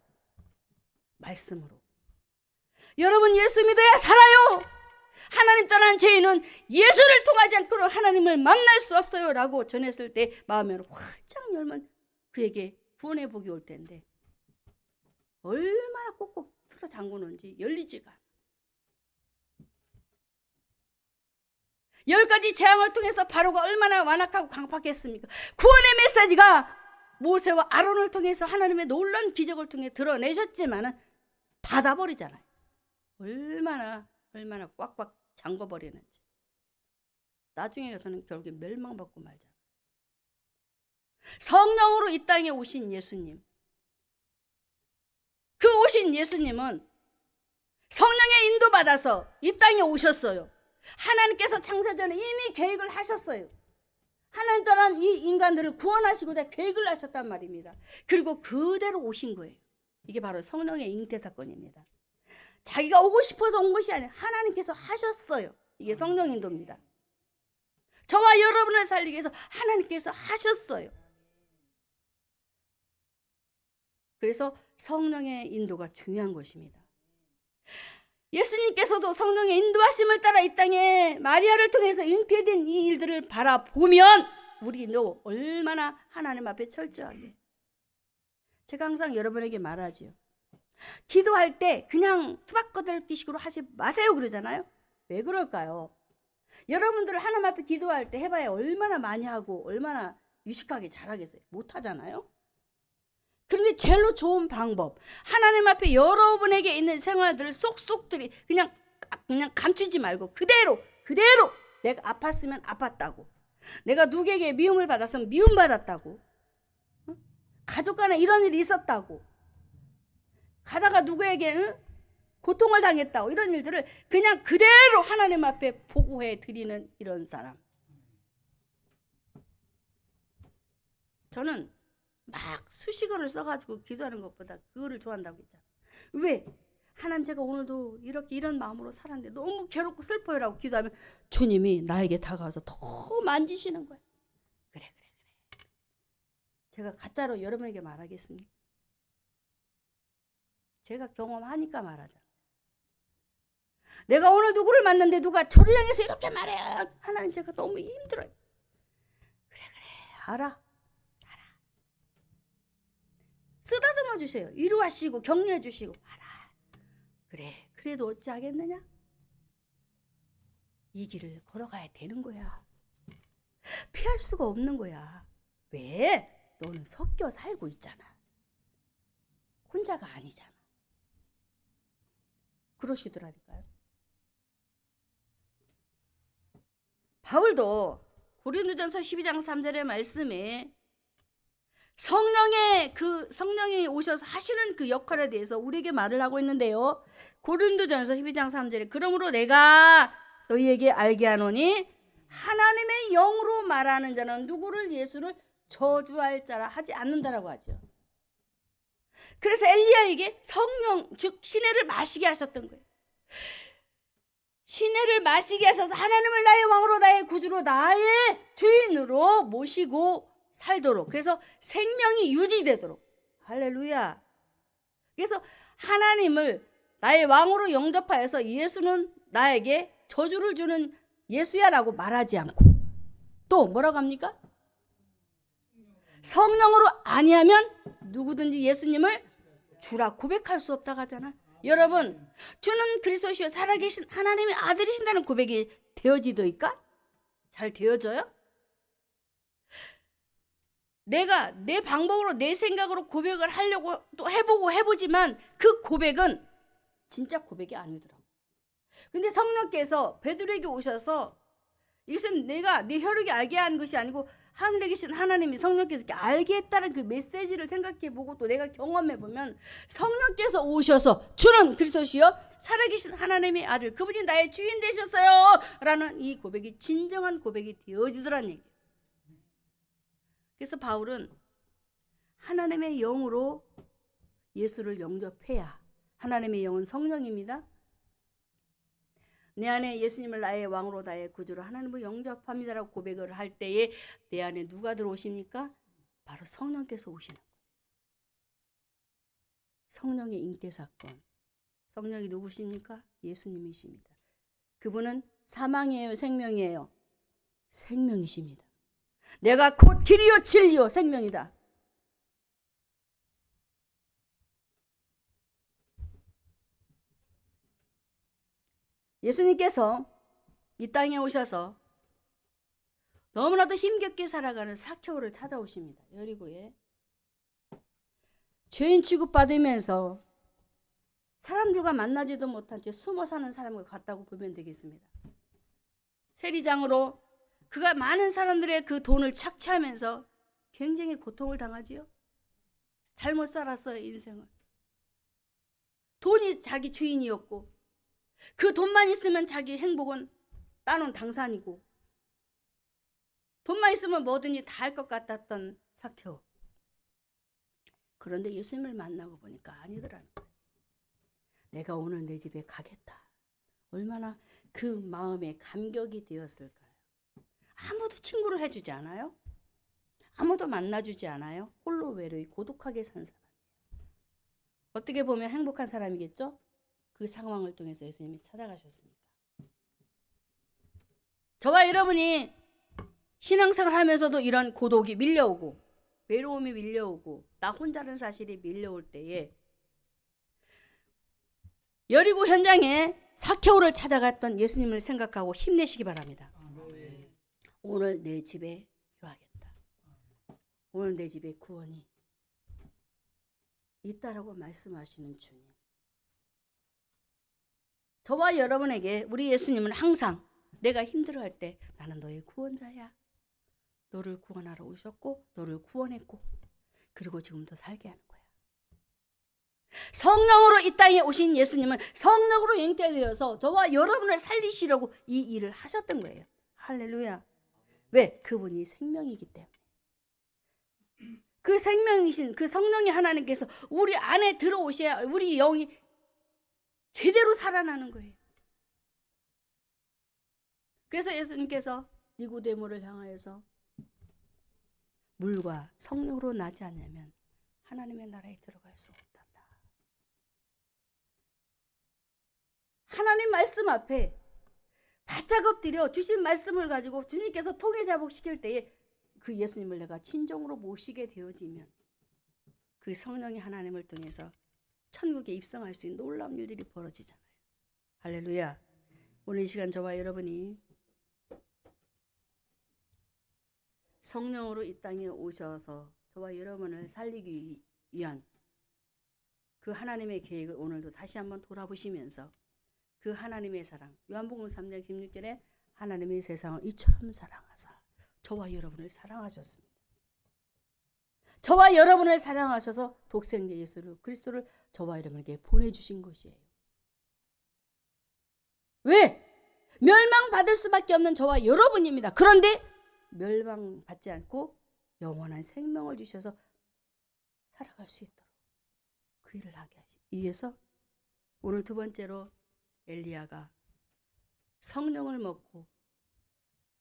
말씀으로. 여러분, 예수 믿어야 살아요. 하나님 떠난 죄인은 예수를 통하지 않고는 하나님을 만날 수 없어요 라고 전했을 때 마음을 활짝 열면 그에게 구원의 복이 올 텐데 얼마나 꼭꼭 틀어 잠그는지 열리지가 않아. 10가지 재앙을 통해서 바로가 얼마나 완악하고 강팍했습니까? 구원의 메시지가 모세와 아론을 통해서 하나님의 놀라운 기적을 통해 드러내셨지만은 닫아버리잖아요. 얼마나 꽉꽉 잠궈버리는지. 나중에 가서는 결국에 멸망받고 말잖아요. 성령으로 이 땅에 오신 예수님, 그 오신 예수님은 성령의 인도받아서 이 땅에 오셨어요. 하나님께서 창세전에 이미 계획을 하셨어요. 하나님 떠난 이 인간들을 구원하시고자 계획을 하셨단 말입니다. 그리고 그대로 오신 거예요. 이게 바로 성령의 잉태 사건입니다. 자기가 오고 싶어서 온 것이 아니라 하나님께서 하셨어요. 이게 성령 인도입니다. 저와 여러분을 살리기 위해서 하나님께서 하셨어요. 그래서 성령의 인도가 중요한 것입니다. 예수님께서도 성령의 인도하심을 따라 이 땅에 마리아를 통해서 잉태된 이 일들을 바라보면 우리도 얼마나 하나님 앞에 철저하게. 제가 항상 여러분에게 말하지요. 기도할 때 그냥 투박거들기식으로 하지 마세요 그러잖아요. 왜 그럴까요? 여러분들 하나님 앞에 기도할 때 해봐야 얼마나 많이 하고 얼마나 유식하게 잘하겠어요. 못하잖아요. 그런데 제일로 좋은 방법, 하나님 앞에 여러분에게 있는 생활들을 쏙쏙들이 그냥 감추지 말고 그대로 내가 아팠으면 아팠다고, 내가 누구에게 미움을 받았으면 미움 받았다고, 가족 간에 이런 일이 있었다고, 가다가 누구에게 고통을 당했다고, 이런 일들을 그냥 그대로 하나님 앞에 보고해 드리는 이런 사람. 저는 막 수식어를 써가지고 기도하는 것보다 그거를 좋아한다고 했잖아. 왜? 하나님, 제가 오늘도 이런 마음으로 살았는데 너무 괴롭고 슬퍼요라고 기도하면 주님이 나에게 다가와서 더 만지시는 거야. 그래. 제가 가짜로 여러분에게 말하겠습니까? 제가 경험하니까 말하잖아. 내가 오늘 누구를 만났는데 누가 저를 향해서 이렇게 말해요. 하나님, 제가 너무 힘들어요. 그래 알아. 쓰다듬어 주세요. 위로하시고 격려해 주시고. 알아. 그래. 그래도 어찌 하겠느냐? 이 길을 걸어가야 되는 거야. 피할 수가 없는 거야. 왜? 너는 섞여 살고 있잖아. 혼자가 아니잖아. 그러시더라니까요. 바울도 고린도전서 12장 3절의 말씀에 성령이 오셔서 하시는 그 역할에 대해서 우리에게 말을 하고 있는데요. 고린도전서 12장 3절에 그러므로 내가 너희에게 알게 하노니 하나님의 영으로 말하는 자는 누구를 예수를 저주할 자라 하지 않는다라고 하죠. 그래서 엘리야에게 성령 즉 시내를 마시게 하셨던 거예요. 시내를 마시게 하셔서 하나님을 나의 왕으로 나의 구주로 나의 주인으로 모시고 살도록, 그래서 생명이 유지되도록. 할렐루야. 그래서 하나님을 나의 왕으로 영접하여서 예수는 나에게 저주를 주는 예수야라고 말하지 않고 또 뭐라고 합니까? 성령으로 아니하면 누구든지 예수님을 주라 고백할 수 없다고 하잖아. 여러분, 주는 그리스도시요 살아계신 하나님의 아들이신다는 고백이 되어지도이까? 잘 되어져요? 내가 내 방법으로 내 생각으로 고백을 하려고 또 해보지만 그 고백은 진짜 고백이 아니더라고. 근데 성령께서 베드로에게 오셔서 이것은 내가 네 혈육이 알게 한 것이 아니고 하늘에 계신 하나님이 성령께서 이렇게 알게 했다는 그 메시지를 생각해보고 또 내가 경험해보면 성령께서 오셔서 주는 그리스도시요 살아계신 하나님의 아들 그분이 나의 주인 되셨어요 라는 이 고백이 진정한 고백이 되어지더란 얘기예요. 그래서 바울은 하나님의 영으로 예수를 영접해야, 하나님의 영은 성령입니다. 내 안에 예수님을 나의 왕으로 나의 구주로 하나님을 영접합니다라고 고백을 할 때에 내 안에 누가 들어오십니까? 바로 성령께서 오시는 거예요. 성령의 인격사건. 성령이 누구십니까? 예수님이십니다. 그분은 사망이에요, 생명이에요? 생명이십니다. 내가 곧 길이요 진리요 생명이다. 예수님께서 이 땅에 오셔서 너무나도 힘겹게 살아가는 사케오를 찾아오십니다. 여리고에 죄인 취급받으면서 사람들과 만나지도 못한 채 숨어 사는 사람을 같다고 보면 되겠습니다. 세리장으로 그가 많은 사람들의 그 돈을 착취하면서 굉장히 고통을 당하지요. 잘못 살았어요, 인생을. 돈이 자기 주인이었고 그 돈만 있으면 자기 행복은 따놓은 당산이고 돈만 있으면 뭐든지 다 할 것 같았던 사케오. 그런데 예수님을 만나고 보니까 아니더라는 거예요. 내가 오늘 내 집에 가겠다. 얼마나 그 마음에 감격이 되었을까요? 아무도 친구를 해주지 않아요? 아무도 만나주지 않아요? 홀로 외로이 고독하게 산 사람이에요. 어떻게 보면 행복한 사람이겠죠? 그 상황을 통해서 예수님이 찾아가셨으니까. 저와 여러분이 신앙생활 하면서도 이런 고독이 밀려오고 외로움이 밀려오고 나 혼자라는 사실이 밀려올 때에 여리고 현장에 사케오를 찾아갔던 예수님을 생각하고 힘내시기 바랍니다. 오늘 내 집에 와야겠다. 오늘 내 집에 구원이 있다라고 말씀하시는 주님. 저와 여러분에게 우리 예수님은 항상 내가 힘들어할 때 나는 너의 구원자야. 너를 구원하러 오셨고 너를 구원했고 그리고 지금도 살게 하는 거야. 성령으로 이 땅에 오신 예수님은 성령으로 잉태되어서 저와 여러분을 살리시려고 이 일을 하셨던 거예요. 할렐루야. 왜? 그분이 생명이기 때문에. 그 생명이신 그 성령의 하나님께서 우리 안에 들어오셔야 우리 영이 제대로 살아나는 거예요. 그래서 예수님께서 니고데모를 향하여서 물과 성령으로 나지 않으면 하나님의 나라에 들어갈 수 없단다. 하나님 말씀 앞에 바짝 엎드려 주신 말씀을 가지고 주님께서 통일자복시킬 때에 그 예수님을 내가 친정으로 모시게 되어지면 그 성령의 하나님을 통해서 천국에 입성할 수 있는 놀라운 일들이 벌어지잖아요. 할렐루야. 오늘 이 시간 저와 여러분이 성령으로 이 땅에 오셔서 저와 여러분을 살리기 위한 그 하나님의 계획을 오늘도 다시 한번 돌아보시면서 그 하나님의 사랑, 요한복음 3장 16절에 하나님의 세상을 이처럼 사랑하사 저와 여러분을 사랑하셨습니다. 저와 여러분을 사랑하셔서 독생자 예수를 그리스도를 저와 여러분에게 보내주신 것이에요. 왜? 멸망받을 수밖에 없는 저와 여러분입니다. 그런데 멸망받지 않고 영원한 생명을 주셔서 살아갈 수 있도록 그 일을 하게 하시 위해서 오늘 두 번째로 엘리야가 성령을 먹고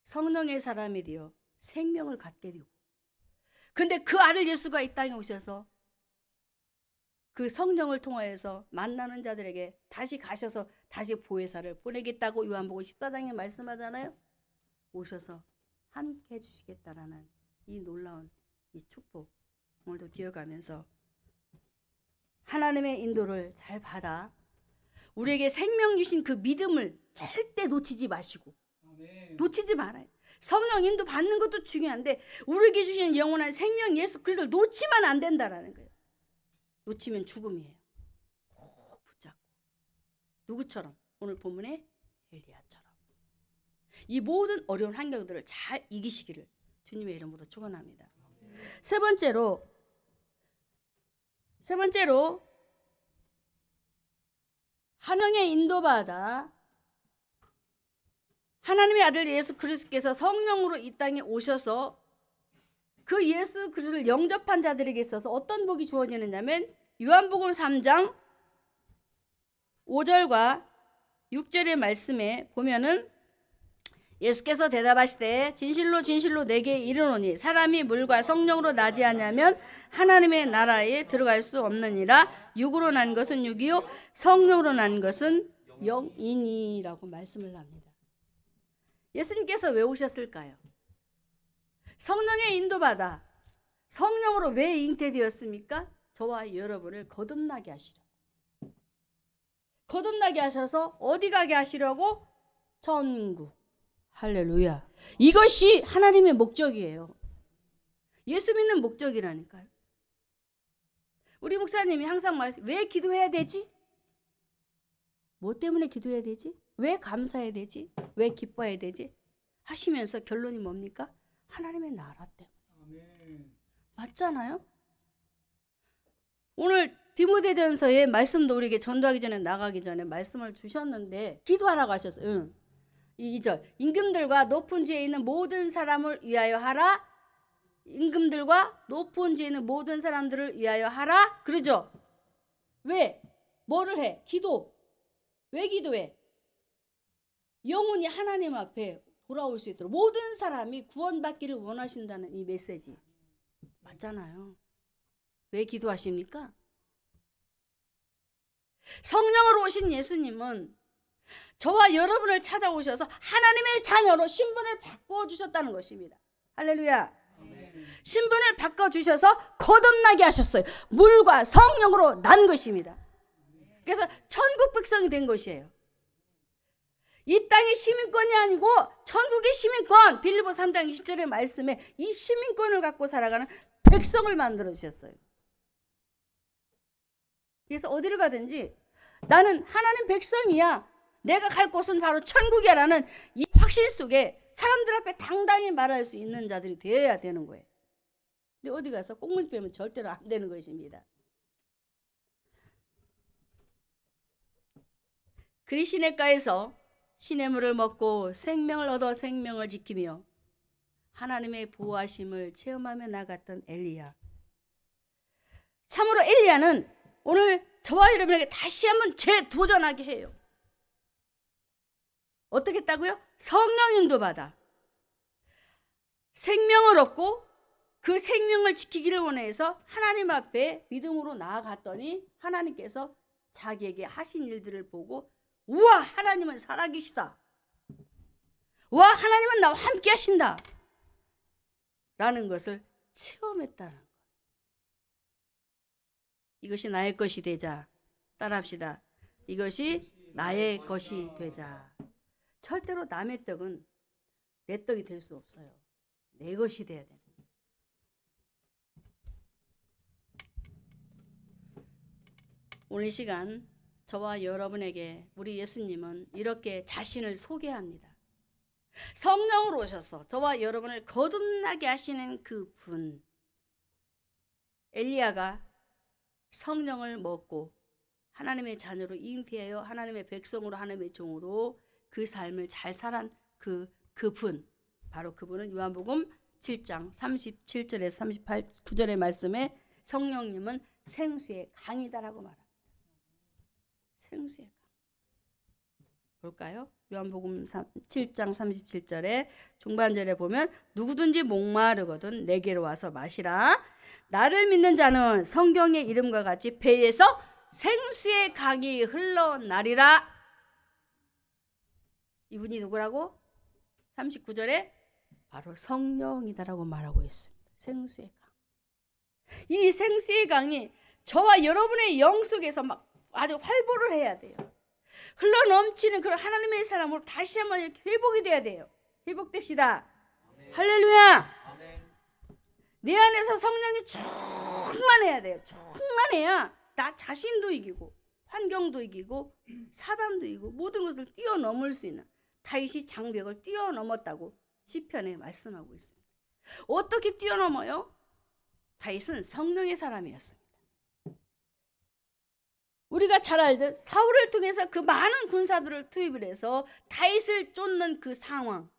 성령의 사람이 되어 생명을 갖게 되고 근데 그 아들 예수가 이 땅에 오셔서 그 성령을 통하여서 만나는 자들에게 다시 가셔서 다시 보혜사를 보내겠다고 요한복음 14장에 말씀하잖아요. 오셔서 함께 해주시겠다라는 이 놀라운 이 축복 오늘도 기억하면서 하나님의 인도를 잘 받아 우리에게 생명 주신 그 믿음을 절대 놓치지 마시고 놓치지 말아요. 성령 인도 받는 것도 중요한데 우리에게 주신 영원한 생명 예수 그리스도를 놓치면 안 된다라는 거예요. 놓치면 죽음이에요. 꼭 붙잡고 누구처럼? 오늘 본문의 엘리야처럼 이 모든 어려운 환경들을 잘 이기시기를 주님의 이름으로 축원합니다. 세 번째로 하나님의 인도받아 하나님의 아들 예수 그리스도께서 성령으로 이 땅에 오셔서 그 예수 그리스도를 영접한 자들에게 있어서 어떤 복이 주어지느냐면 요한복음 3장 5절과 6절의 말씀에 보면은 예수께서 대답하시되 진실로 진실로 내게 이르노니 사람이 물과 성령으로 나지 않으면 하나님의 나라에 들어갈 수 없느니라. 육으로 난 것은 육이요 성령으로 난 것은 영이니라고 말씀을 합니다. 예수님께서 왜 오셨을까요? 성령의 인도받아 성령으로 왜 잉태되었습니까? 저와 여러분을 거듭나게 하시려. 거듭나게 하셔서 어디 가게 하시려고? 천국. 할렐루야. 이것이 하나님의 목적이에요. 예수 믿는 목적이라니까요. 우리 목사님이 항상 왜 기도해야 되지? 뭐 때문에 기도해야 되지? 왜 감사해야 되지? 왜 기뻐해야 되지? 하시면서 결론이 뭡니까? 하나님의 나라 때문에. 맞잖아요? 오늘 디모데전서의 말씀도 우리에게 전도하기 전에 나가기 전에 말씀을 주셨는데 기도하라고 하셨어요. 응. 2절 임금들과 높은 지에 있는 모든 사람을 위하여 하라. 임금들과 높은 지에 있는 모든 사람들을 위하여 하라. 그러죠? 왜? 뭐를 해? 기도. 왜 기도해? 영혼이 하나님 앞에 돌아올 수 있도록 모든 사람이 구원받기를 원하신다는 이 메시지. 맞잖아요. 왜 기도하십니까? 성령으로 오신 예수님은 저와 여러분을 찾아오셔서 하나님의 자녀로 신분을 바꿔주셨다는 것입니다. 할렐루야. 신분을 바꿔주셔서 거듭나게 하셨어요. 물과 성령으로 난 것입니다. 그래서 천국 백성이 된 것이에요. 이 땅의 시민권이 아니고 천국의 시민권. 빌립보 3장 20절의 말씀에 이 시민권을 갖고 살아가는 백성을 만들어 주셨어요. 그래서 어디를 가든지 나는 하나님 백성이야. 내가 갈 곳은 바로 천국이야 라는 이 확신 속에 사람들 앞에 당당히 말할 수 있는 자들이 되어야 되는 거예요. 근데 어디 가서 꽁문 빼면 절대로 안 되는 것입니다. 그리 시냇가에서 시냇물을 먹고 생명을 얻어 생명을 지키며 하나님의 보호하심을 체험하며 나갔던 엘리야. 참으로 엘리야는 오늘 저와 여러분에게 다시 한번 재도전하게 해요. 어떻게 했다고요? 성령 인도받아 생명을 얻고 그 생명을 지키기를 원해서 하나님 앞에 믿음으로 나아갔더니 하나님께서 자기에게 하신 일들을 보고 우와 하나님은 살아계시다. 와 하나님은 나와 함께 하신다. 라는 것을 체험했다는 것. 이것이 나의 것이 되자. 따라합시다. 이것이 나의 것이 되자. 절대로 남의 떡은 내 떡이 될 수 없어요. 내 것이 돼야 돼. 오늘 시간 저와 여러분에게 우리 예수님은 이렇게 자신을 소개합니다. 성령으로 오셔서 저와 여러분을 거듭나게 하시는 그 분. 엘리야가 성령을 먹고 하나님의 자녀로 잉태하여 하나님의 백성으로 하나님의 종으로 그 삶을 잘 살한 그분. 바로 그분은 요한복음 7장 37절에서 38구절의 말씀에 성령님은 생수의 강이다라고 말합니다. 생수의 강. 볼까요? 요한복음 7장 37절에 중반절에 보면 누구든지 목마르거든 내게로 와서 마시라. 나를 믿는 자는 성경의 이름과 같이 배에서 생수의 강이 흘러나리라. 이분이 누구라고? 39절에 바로 성령이다라고 말하고 있습니다. 생수의 강. 이 생수의 강이 저와 여러분의 영 속에서 막 아주 활보를 해야 돼요. 흘러넘치는 그런 하나님의 사람으로 다시 한번 이렇게 회복이 돼야 돼요. 회복됩시다. 아멘. 할렐루야. 아멘. 내 안에서 성령이 충만해야 돼요. 충만해야 나 자신도 이기고 환경도 이기고 사단도 이기고 모든 것을 뛰어넘을 수 있는 다윗이 장벽을 뛰어넘었다고 시편에 말씀하고 있습니다. 어떻게 뛰어넘어요? 다윗은 성령의 사람이었습니다. 우리가 잘 알듯 사울을 통해서 그 많은 군사들을 투입을 해서 다윗을 쫓는 그 상황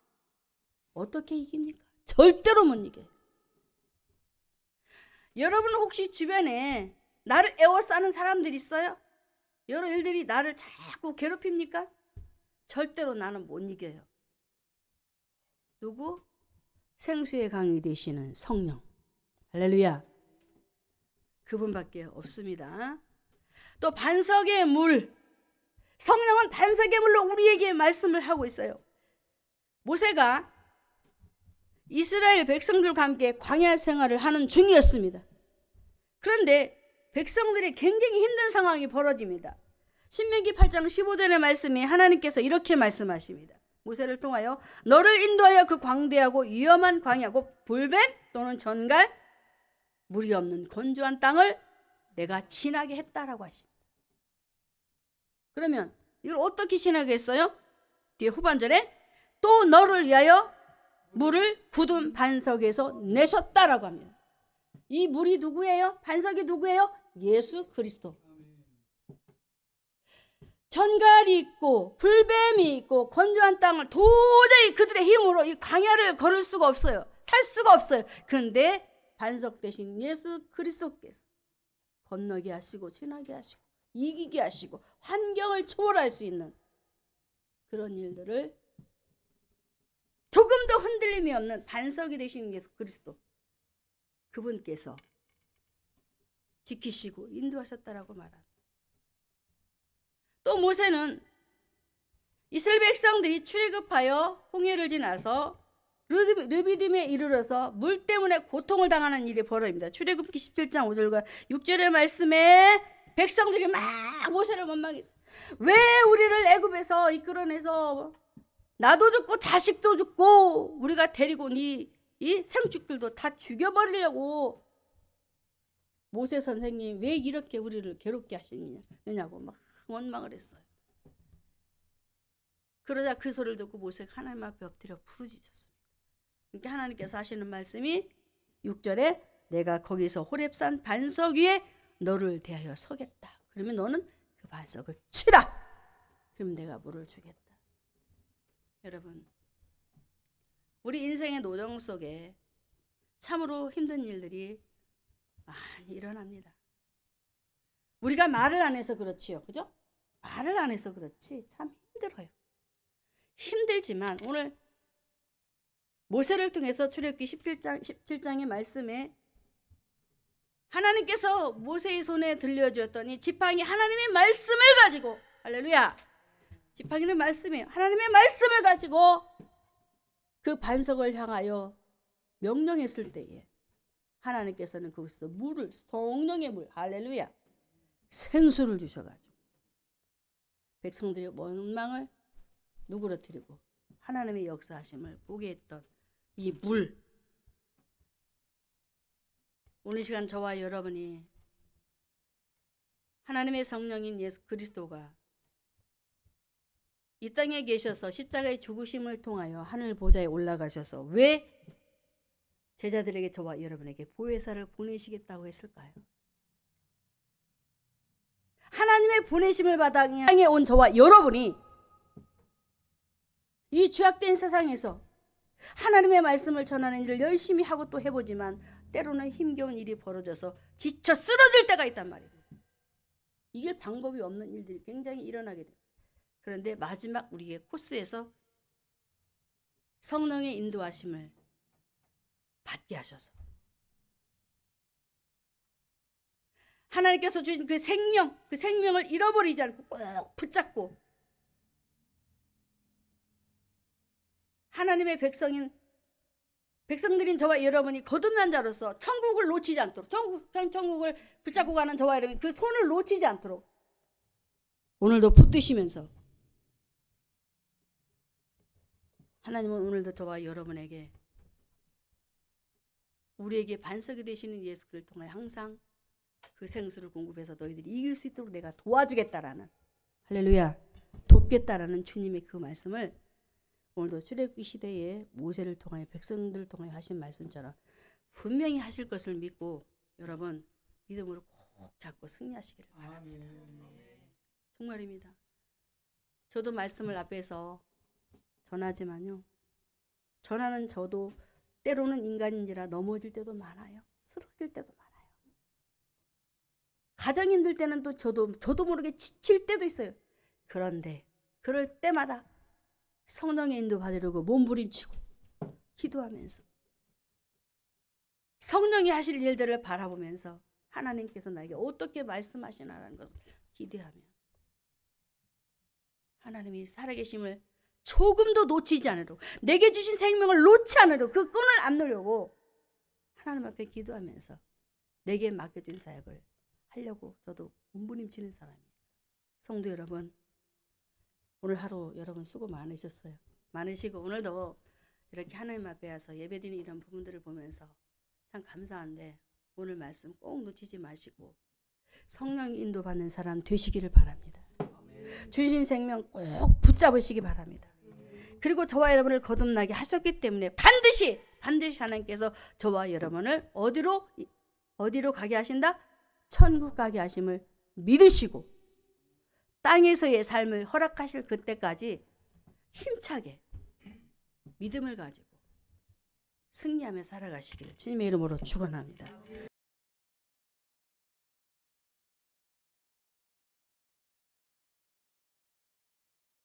어떻게 이깁니까? 절대로 못 이겨요. 여러분 혹시 주변에 나를 에워싸는 사람들 있어요? 여러 일들이 나를 자꾸 괴롭힙니까? 절대로 나는 못 이겨요. 누구? 생수의 강이 되시는 성령. 할렐루야. 그분밖에 없습니다. 또 반석의 물. 성령은 반석의 물로 우리에게 말씀을 하고 있어요. 모세가 이스라엘 백성들과 함께 광야 생활을 하는 중이었습니다. 그런데 백성들이 굉장히 힘든 상황이 벌어집니다. 신명기 8장 15절의 말씀이 하나님께서 이렇게 말씀하십니다. 모세를 통하여 너를 인도하여 그 광대하고 위험한 광야고 불뱀 또는 전갈 물이 없는 건조한 땅을 내가 지나게 했다라고 하십니다. 그러면 이걸 어떻게 지나게 했어요? 뒤에 후반절에 또 너를 위하여 물을 굳은 반석에서 내셨다라고 합니다. 이 물이 누구예요? 반석이 누구예요? 예수 그리스도. 전갈이 있고 불뱀이 있고 건조한 땅을 도저히 그들의 힘으로 이 광야를 걸을 수가 없어요. 살 수가 없어요. 그런데 반석 대신 예수 그리스도께서 건너게 하시고 지나게 하시고 이기게 하시고 환경을 초월할 수 있는 그런 일들을 조금 더 흔들림이 없는 반석이 되신 예수 그리스도 그분께서 지키시고 인도하셨다라고 말합니다. 또 모세는 이스라엘 백성들이 출애굽하여 홍해를 지나서 르비딤에 이르러서 물 때문에 고통을 당하는 일이 벌어집니다. 출애굽기 17장 5절과 6절의 말씀에 백성들이 막 모세를 원망했어요. 왜 우리를 애굽에서 이끌어내서 나도 죽고 자식도 죽고 우리가 데리고 이 생축들도 다 죽여버리려고 모세 선생님이 왜 이렇게 우리를 괴롭게 하시느냐고 막 원망을 했어요. 그러자 그 소리를 듣고 모세가 하나님 앞에 엎드려 부르짖었습니다. 그러니까 하나님께서 하시는 말씀이 6절에 내가 거기서 호렙산 반석 위에 너를 대하여 서겠다. 그러면 너는 그 반석을 치라. 그러면 내가 물을 주겠다. 여러분, 우리 인생의 노정 속에 참으로 힘든 일들이 많이 일어납니다. 우리가 말을 안 해서 그렇지요. 그죠? 말을 안 해서 그렇지 참 힘들어요. 힘들지만 오늘 모세를 통해서 출애굽기 17장의 말씀에 하나님께서 모세의 손에 들려주었더니 지팡이 하나님의 말씀을 가지고 할렐루야. 지팡이는 말씀이에요. 하나님의 말씀을 가지고 그 반석을 향하여 명령했을 때에 하나님께서는 거기서 물을 성령의 물 할렐루야 생수를 주셔가지고 백성들의 원망을 누그러뜨리고 하나님의 역사하심을 보게 했던 이 물. 오늘 시간 저와 여러분이 하나님의 성령인 예수 그리스도가 이 땅에 계셔서 십자가의 죽으심을 통하여 하늘 보좌에 올라가셔서 왜 제자들에게 저와 여러분에게 보혜사를 보내시겠다고 했을까요? 하나님의 보내심을 받아 땅에 온 저와 여러분이 이 죄악된 세상에서 하나님의 말씀을 전하는 일을 열심히 하고 또 해보지만 때로는 힘겨운 일이 벌어져서 지쳐 쓰러질 때가 있단 말입니다. 이길 방법이 없는 일들이 굉장히 일어나게 됩니다. 그런데 마지막 우리의 코스에서 성령의 인도하심을 받게 하셔서 하나님께서 주신 그 생명을 잃어버리지 않고 꼭 붙잡고 하나님의 백성들인 저와 여러분이 거듭난 자로서 천국을 놓치지 않도록 천국을 붙잡고 가는 저와 여러분이 그 손을 놓치지 않도록 오늘도 붙드시면서 하나님은 오늘도 저와 여러분에게 우리에게 반석이 되시는 예수 그리스도를 통해 항상 그 생수를 공급해서 너희들이 이길 수 있도록 내가 도와주겠다라는 할렐루야 돕겠다라는 주님의 그 말씀을 오늘도 출애굽기 시대에 모세를 통하여 백성들을 통하여 하신 말씀처럼 분명히 하실 것을 믿고 여러분 믿음으로 꼭 잡고 승리하시기를 바랍니다. 정말입니다. 저도 말씀을 앞에서 전하지만요. 전하는 저도 때로는 인간인지라 넘어질 때도 많아요. 쓰러질 때도 많아요. 가정 힘들 때는 또 저도 모르게 지칠 때도 있어요. 그런데 그럴 때마다 성령의 인도 받으려고 몸부림치고 기도하면서 성령이 하실 일들을 바라보면서 하나님께서 나에게 어떻게 말씀하시나라는 것을 기대하며 하나님이 살아계심을 조금도 놓치지 않으려고 내게 주신 생명을 놓지 않으려고 그 끈을 안 놓으려고 하나님 앞에 기도하면서 내게 맡겨진 사역을 하려고 저도 몸부림치는 사람입니다. 성도 여러분, 오늘 하루 여러분 수고 많으셨어요. 많으시고 오늘도 이렇게 하나님 앞에 와서 예배드리는 이런 부분들을 보면서 참 감사한데 오늘 말씀 꼭 놓치지 마시고 성령 인도받는 사람 되시기를 바랍니다. 주신 생명 꼭 붙잡으시기 바랍니다. 그리고 저와 여러분을 거듭나게 하셨기 때문에 반드시 하나님께서 저와 여러분을 어디로 가게 하신다? 천국 가게 하심을 믿으시고 땅에서의 삶을 허락하실 그때까지 힘차게 믿음을 가지고 승리하며 살아가시기를 주님의 이름으로 축원합니다.